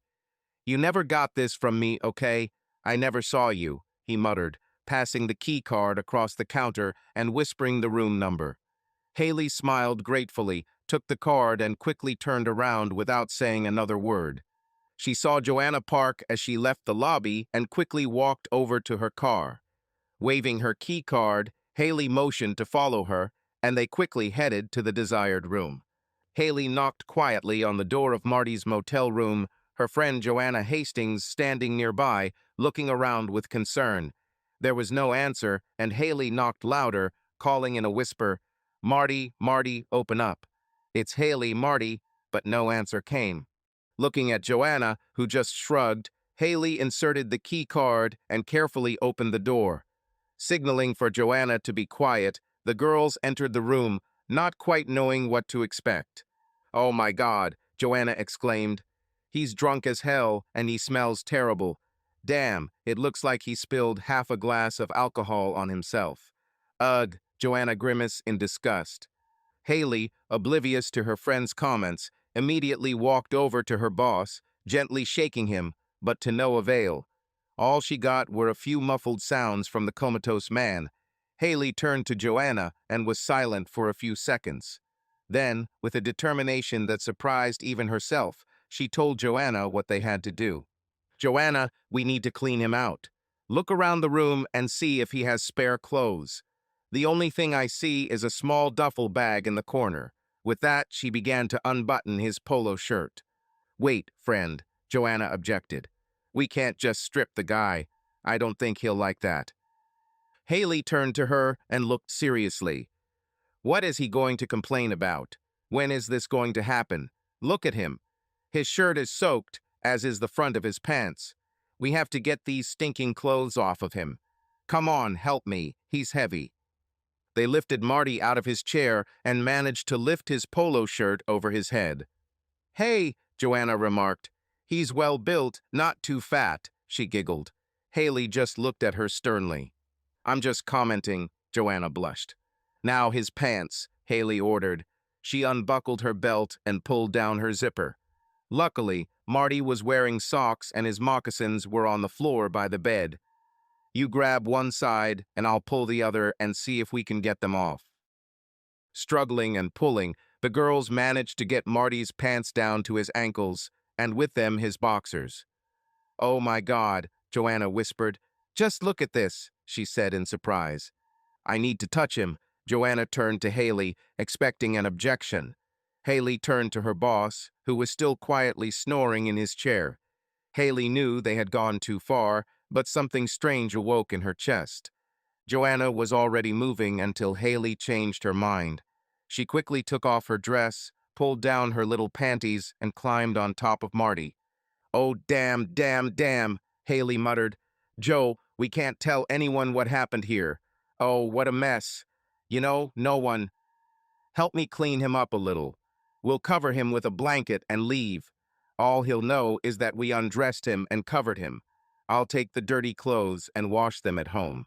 You never got this from me, okay? I never saw you, he muttered, passing the key card across the counter and whispering the room number. Haley smiled gratefully, took the card, and quickly turned around without saying another word. She saw Joanna park as she left the lobby and quickly walked over to her car. Waving her key card, Haley motioned to follow her, and they quickly headed to the desired room. Haley knocked quietly on the door of Marty's motel room, her friend Joanna Hastings standing nearby, looking around with concern. There was no answer, and Haley knocked louder, calling in a whisper, Marty, Marty, open up. It's Haley, Marty, but no answer came. Looking at Joanna, who just shrugged, Haley inserted the key card and carefully opened the door. Signaling for Joanna to be quiet, the girls entered the room, not quite knowing what to expect. Oh my God, Joanna exclaimed. He's drunk as hell, and he smells terrible. Damn, it looks like he spilled half a glass of alcohol on himself. Ugh, Joanna grimaced in disgust. Haley, oblivious to her friend's comments, immediately walked over to her boss, gently shaking him, but to no avail. All she got were a few muffled sounds from the comatose man. Haley turned to Joanna and was silent for a few seconds. Then, with a determination that surprised even herself, she told Joanna what they had to do. Joanna, we need to clean him out. Look around the room and see if he has spare clothes. The only thing I see is a small duffel bag in the corner. With that, she began to unbutton his polo shirt. Wait, friend, Joanna objected. We can't just strip the guy. I don't think he'll like that. Haley turned to her and looked seriously. What is he going to complain about? When is this going to happen? Look at him. His shirt is soaked, as is the front of his pants. We have to get these stinking clothes off of him. Come on, help me. He's heavy. They lifted Marty out of his chair and managed to lift his polo shirt over his head. Hey, Joanna remarked. He's well built, not too fat, she giggled. Haley just looked at her sternly. I'm just commenting, Joanna blushed. Now his pants, Haley ordered. She unbuckled her belt and pulled down her zipper. Luckily, Marty was wearing socks and his moccasins were on the floor by the bed. You grab one side and I'll pull the other and see if we can get them off. Struggling and pulling, the girls managed to get Marty's pants down to his ankles, and with them his boxers. Oh my God, Joanna whispered. Just look at this, she said in surprise. I need to touch him. Joanna turned to Haley, expecting an objection. Haley turned to her boss, who was still quietly snoring in his chair. Haley knew they had gone too far, but something strange awoke in her chest. Joanna was already moving until Haley changed her mind. She quickly took off her dress, pulled down her little panties, and climbed on top of Marty. Oh, damn, damn, damn, Haley muttered. Joe, we can't tell anyone what happened here. Oh, what a mess. You know, no one. Help me clean him up a little. We'll cover him with a blanket and leave. All he'll know is that we undressed him and covered him. I'll take the dirty clothes and wash them at home.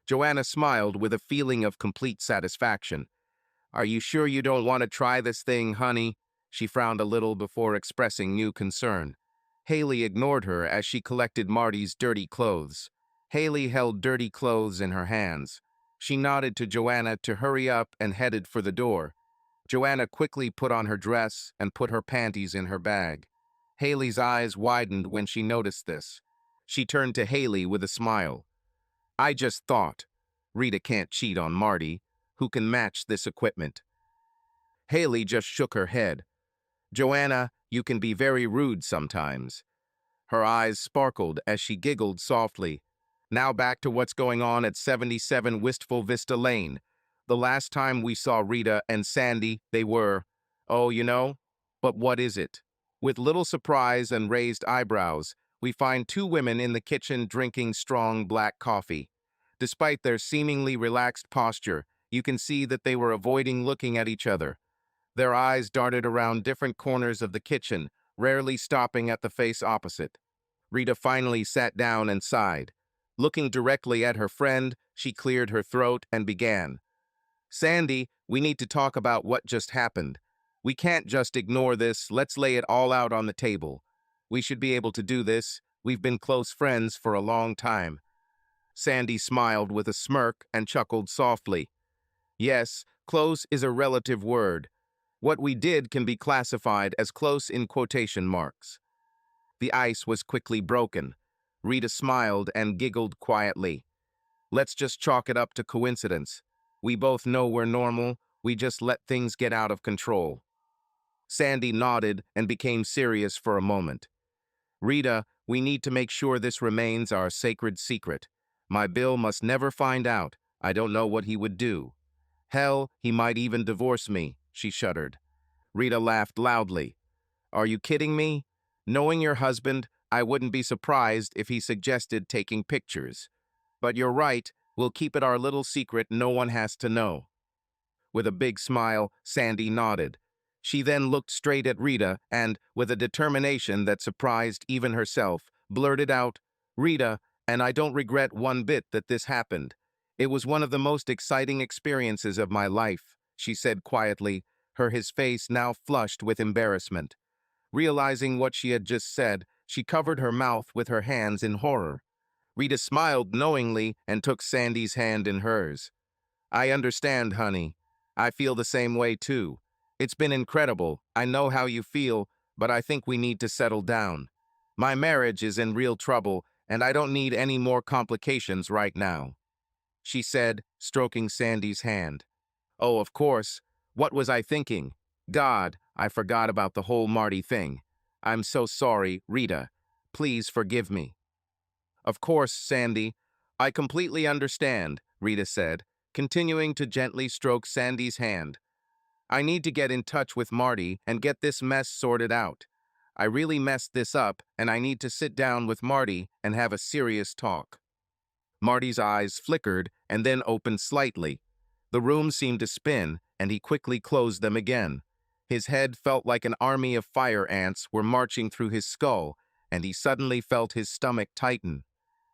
Joanna smiled with a feeling of complete satisfaction. Are you sure you don't want to try this thing, honey? She frowned a little before expressing new concern. Haley ignored her as she collected Marty's dirty clothes. Haley held dirty clothes in her hands. She nodded to Joanna to hurry up and headed for the door. Joanna quickly put on her dress and put her panties in her bag. Haley's eyes widened when she noticed this. She turned to Haley with a smile. I just thought, Rita can't cheat on Marty. Who can match this equipment? Haley just shook her head. Joanna, you can be very rude sometimes. Her eyes sparkled as she giggled softly. Now back to what's going on at 77 Wistful Vista Lane. The last time we saw Rita and Sandy, they were, oh, but what is it? With little surprise and raised eyebrows, we find two women in the kitchen drinking strong black coffee. Despite their seemingly relaxed posture, you can see that they were avoiding looking at each other. Their eyes darted around different corners of the kitchen, rarely stopping at the face opposite. Rita finally sat down and sighed. Looking directly at her friend, she cleared her throat and began. Sandy, we need to talk about what just happened. We can't just ignore this, let's lay it all out on the table. We should be able to do this, we've been close friends for a long time. Sandy smiled with a smirk and chuckled softly. Yes, close is a relative word. What we did can be classified as close in quotation marks. The ice was quickly broken. Rita smiled and giggled quietly. Let's just chalk it up to coincidence. We both know we're normal, we just let things get out of control. Sandy nodded and became serious for a moment. Rita, we need to make sure this remains our sacred secret. My Bill must never find out. I don't know what he would do. Hell, he might even divorce me, she shuddered. Rita laughed loudly. Are you kidding me? Knowing your husband, I wouldn't be surprised if he suggested taking pictures. But you're right, we'll keep it our little secret no one has to know. With a big smile, Sandy nodded. She then looked straight at Rita and, with a determination that surprised even herself, blurted out, Rita, and I don't regret one bit that this happened. It was one of the most exciting experiences of my life, she said quietly, his face now flushed with embarrassment. Realizing what she had just said, she covered her mouth with her hands in horror. Rita smiled knowingly and took Sandy's hand in hers. I understand, honey. I feel the same way too. It's been incredible. I know how you feel, but I think we need to settle down. My marriage is in real trouble, and I don't need any more complications right now, she said, stroking Sandy's hand. Oh, of course. What was I thinking? God, I forgot about the whole Marty thing. I'm so sorry, Rita. Please forgive me. Of course, Sandy. I completely understand, Rita said, continuing to gently stroke Sandy's hand. I need to get in touch with Marty and get this mess sorted out. I really messed this up, and I need to sit down with Marty and have a serious talk. Marty's eyes flickered and then opened slightly. The room seemed to spin, and he quickly closed them again. His head felt like an army of fire ants were marching through his skull, and he suddenly felt his stomach tighten.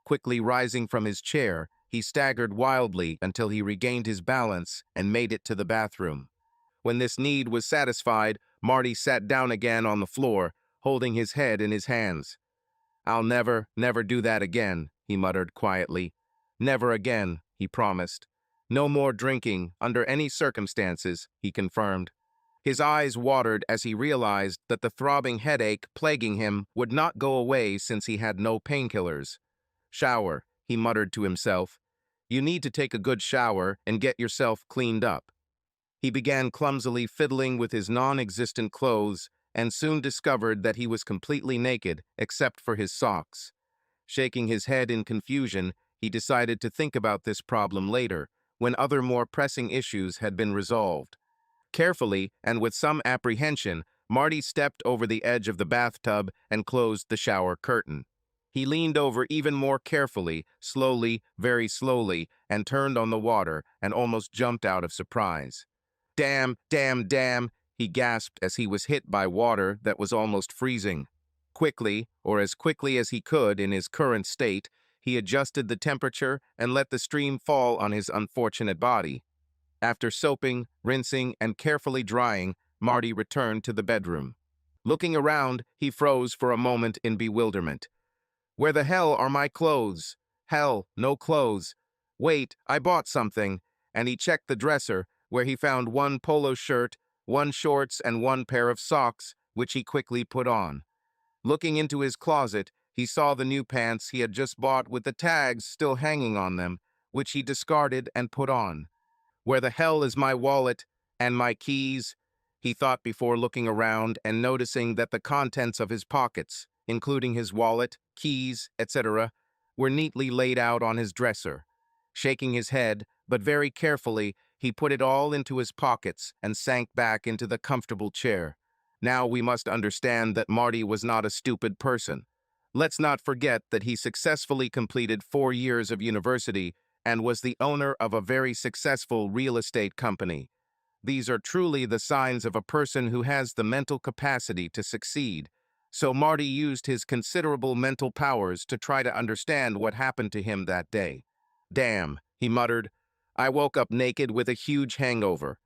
Quickly rising from his chair, he staggered wildly until he regained his balance and made it to the bathroom. When this need was satisfied, Marty sat down again on the floor, holding his head in his hands. I'll never do that again, he muttered quietly. Never again, he promised. No more drinking, under any circumstances, he confirmed. His eyes watered as he realized that the throbbing headache plaguing him would not go away since he had no painkillers. Shower, he muttered to himself. You need to take a good shower and get yourself cleaned up. He began clumsily fiddling with his non-existent clothes and soon discovered that he was completely naked except for his socks. Shaking his head in confusion, he decided to think about this problem later, when other more pressing issues had been resolved. Carefully, and with some apprehension, Marty stepped over the edge of the bathtub and closed the shower curtain. He leaned over even more carefully, slowly, very slowly, and turned on the water and almost jumped out of surprise. Damn, damn, damn, he gasped as he was hit by water that was almost freezing. Quickly, or as quickly as he could in his current state, he adjusted the temperature and let the stream fall on his unfortunate body. After soaping, rinsing, and carefully drying, Marty returned to the bedroom. Looking around, he froze for a moment in bewilderment. Where the hell are my clothes? Hell, no clothes. Wait, I bought something. And he checked the dresser, where he found one polo shirt, one shorts, and one pair of socks, which he quickly put on. Looking into his closet, he saw the new pants he had just bought with the tags still hanging on them, which he discarded and put on. Where the hell is my wallet and my keys? He thought before looking around and noticing that the contents of his pockets, including his wallet, keys, etc., were neatly laid out on his dresser. Shaking his head, but very carefully, he put it all into his pockets and sank back into the comfortable chair. Now we must understand that Marty was not a stupid person. Let's not forget that he successfully completed 4 years of university and was the owner of a very successful real estate company. These are truly the signs of a person who has the mental capacity to succeed. So Marty used his considerable mental powers to try to understand what happened to him that day. Damn, he muttered. I woke up naked with a huge hangover.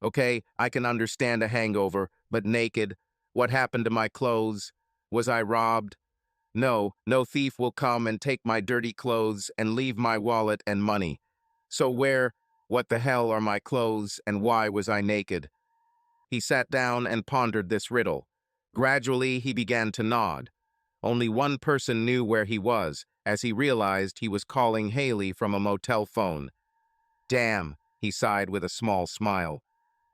Okay, I can understand a hangover, but naked? What happened to my clothes? Was I robbed? No, no thief will come and take my dirty clothes and leave my wallet and money. So what the hell are my clothes and why was I naked? He sat down and pondered this riddle. Gradually, he began to nod. Only one person knew where he was, as he realized he was calling Haley from a motel phone. Damn, he sighed with a small smile.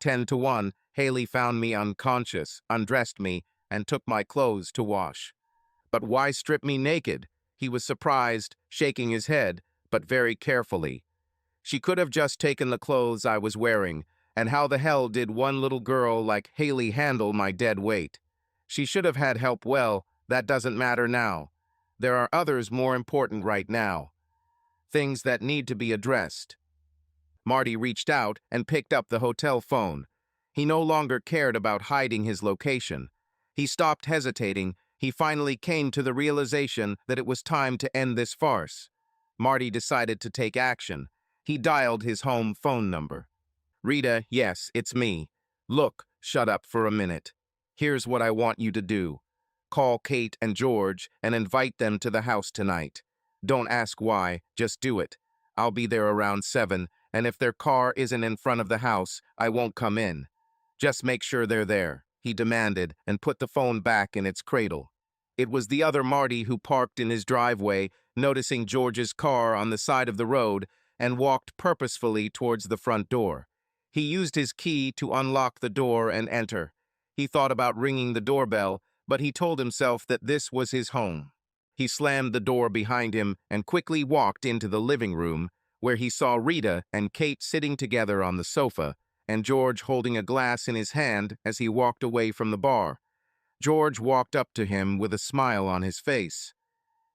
10 to 1, Haley found me unconscious, undressed me, and took my clothes to wash. But why strip me naked? He was surprised, shaking his head, but very carefully. She could have just taken the clothes I was wearing, and how the hell did one little girl like Haley handle my dead weight? She should have had help. Well, that doesn't matter now. There are others more important right now. Things that need to be addressed. Marty reached out and picked up the hotel phone. He no longer cared about hiding his location. He stopped hesitating. He finally came to the realization that it was time to end this farce. Marty decided to take action. He dialed his home phone number. Rita, yes, it's me. Look, shut up for a minute. Here's what I want you to do. Call Kate and George and invite them to the house tonight. Don't ask why, just do it. I'll be there around 7, and if their car isn't in front of the house, I won't come in. Just make sure they're there, he demanded, and put the phone back in its cradle. It was the other Marty who parked in his driveway, noticing George's car on the side of the road, and walked purposefully towards the front door. He used his key to unlock the door and enter. He thought about ringing the doorbell, but he told himself that this was his home. He slammed the door behind him and quickly walked into the living room, where he saw Rita and Kate sitting together on the sofa, and George holding a glass in his hand as he walked away from the bar. George walked up to him with a smile on his face.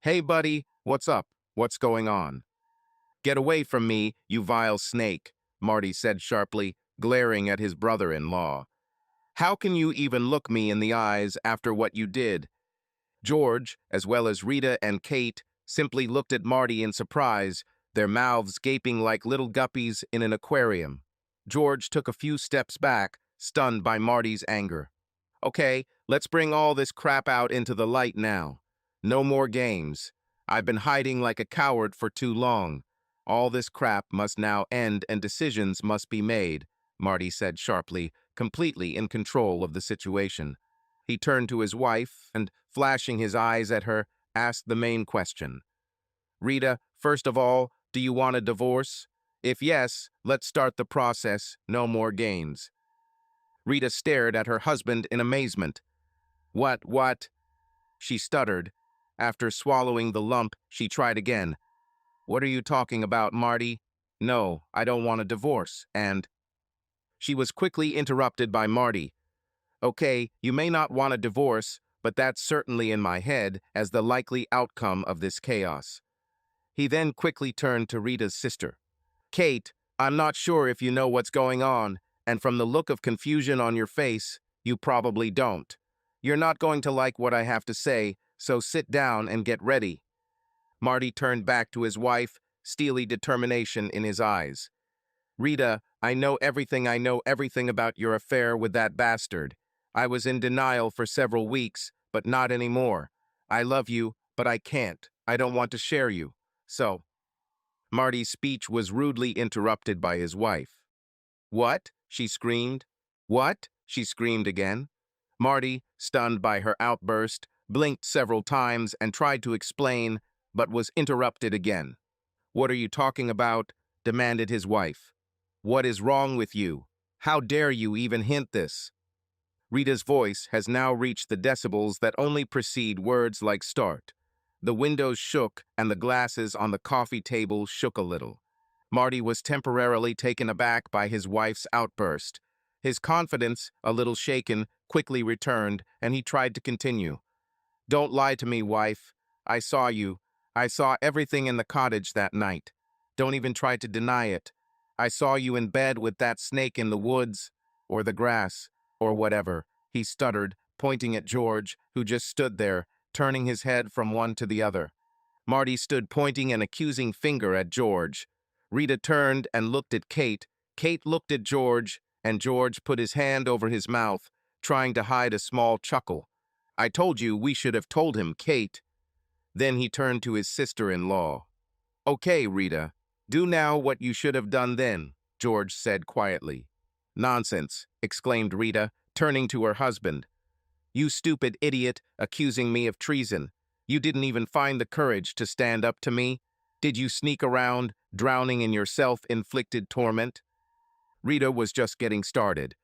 Hey, buddy, what's up? What's going on? Get away from me, you vile snake, Marty said sharply, glaring at his brother-in-law. How can you even look me in the eyes after what you did? George, as well as Rita and Kate, simply looked at Marty in surprise, their mouths gaping like little guppies in an aquarium. George took a few steps back, stunned by Marty's anger. Okay, let's bring all this crap out into the light now. No more games. I've been hiding like a coward for too long. All this crap must now end and decisions must be made, Marty said sharply, completely in control of the situation. He turned to his wife and, flashing his eyes at her, asked the main question. Rita, first of all, do you want a divorce? If yes, let's start the process. No more games. Rita stared at her husband in amazement. What? She stuttered. After swallowing the lump, she tried again. What are you talking about, Marty? No, I don't want a divorce, and... She was quickly interrupted by Marty. Okay, you may not want a divorce, but that's certainly in my head as the likely outcome of this chaos. He then quickly turned to Rita's sister. Kate, I'm not sure if you know what's going on, and from the look of confusion on your face, you probably don't. You're not going to like what I have to say, so sit down and get ready. Marty turned back to his wife, steely determination in his eyes. Rita, I know everything about your affair with that bastard. I was in denial for several weeks, but not anymore. I love you, but I can't. I don't want to share you. So... Marty's speech was rudely interrupted by his wife. What? She screamed. What? She screamed again. Marty, stunned by her outburst, blinked several times and tried to explain, but was interrupted again. What are you talking about? Demanded his wife. What is wrong with you? How dare you even hint this? Rita's voice has now reached the decibels that only precede words like start. The windows shook and the glasses on the coffee table shook a little. Marty was temporarily taken aback by his wife's outburst. His confidence, a little shaken, quickly returned, and he tried to continue. "Don't lie to me, wife. I saw you. I saw everything in the cottage that night. Don't even try to deny it. I saw you in bed with that snake in the woods, or the grass, or whatever," he stuttered, pointing at George, who just stood there, turning his head from one to the other. Marty stood pointing an accusing finger at George. Rita turned and looked at Kate. Kate looked at George, and George put his hand over his mouth, trying to hide a small chuckle. "I told you we should have told him, Kate." Then he turned to his sister-in-law. "Okay, Rita, do now what you should have done then," George said quietly. "Nonsense," exclaimed Rita, turning to her husband. "You stupid idiot, accusing me of treason. You didn't even find the courage to stand up to me? Did you sneak around, drowning in your self-inflicted torment?" Rita was just getting started.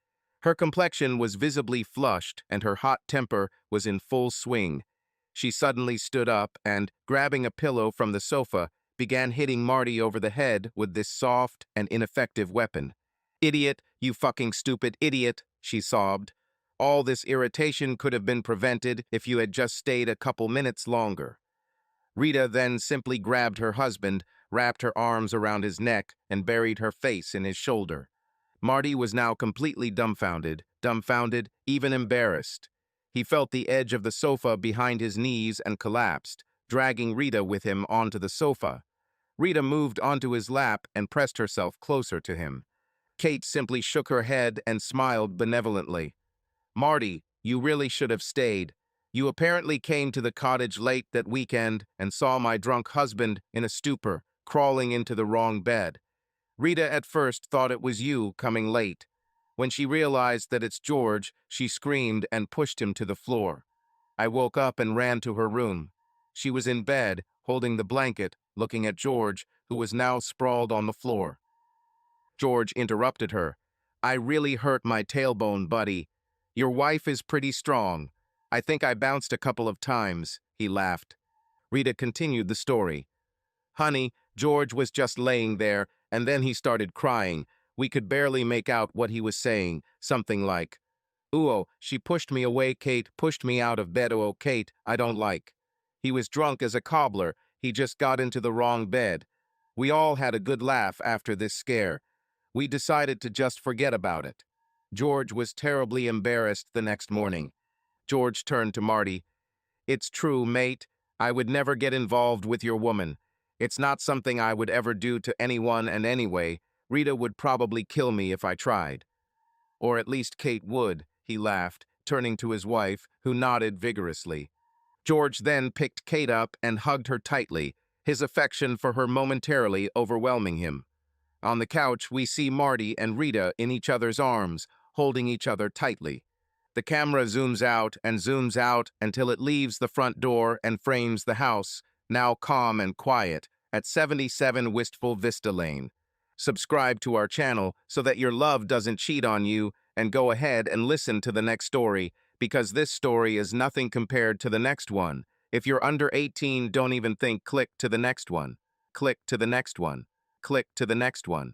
Her complexion was visibly flushed and her hot temper was in full swing. She suddenly stood up and, grabbing a pillow from the sofa, began hitting Marty over the head with this soft and ineffective weapon. "Idiot, you fucking stupid idiot," she sobbed. "All this irritation could have been prevented if you had just stayed a couple minutes longer." Rita then simply grabbed her husband, wrapped her arms around his neck, and buried her face in his shoulder. Marty was now completely dumbfounded, even embarrassed. He felt the edge of the sofa behind his knees and collapsed, dragging Rita with him onto the sofa. Rita moved onto his lap and pressed herself closer to him. Kate simply shook her head and smiled benevolently. "Marty, you really should have stayed. You apparently came to the cottage late that weekend and saw my drunk husband in a stupor, crawling into the wrong bed. Rita at first thought it was you coming late. When she realized that it's George, she screamed and pushed him to the floor. I woke up and ran to her room. She was in bed, holding the blanket, looking at George, who was now sprawled on the floor." George interrupted her. "I really hurt my tailbone, buddy. Your wife is pretty strong. I think I bounced a couple of times," he laughed. Rita continued the story. "Honey, George was just laying there, and then he started crying. We could barely make out what he was saying, something like, 'Ooh, she pushed me away, Kate, pushed me out of bed, oh, Kate, I don't like.' He was drunk as a cobbler, he just got into the wrong bed. We all had a good laugh after this scare. We decided to just forget about it." George was terribly embarrassed the next morning. George turned to Marty. "It's true, mate. I would never get involved with your woman. It's not something I would ever do to anyone, and anyway, Rita would probably kill me if I tried." "Or at least Kate would," he laughed, turning to his wife, who nodded vigorously. George then picked Kate up and hugged her tightly, his affection for her momentarily overwhelming him. On the couch, we see Marty and Rita in each other's arms, holding each other tightly. The camera zooms out until it leaves the front door and frames the house, now calm and quiet, at 77 Wistful Vista Lane. Subscribe to our channel so that your love doesn't cheat on you, and go ahead and listen to the next story, because this story is nothing compared to the next one. If you're under 18, don't even think, click to the next one. Click to the next one. Click to the next one.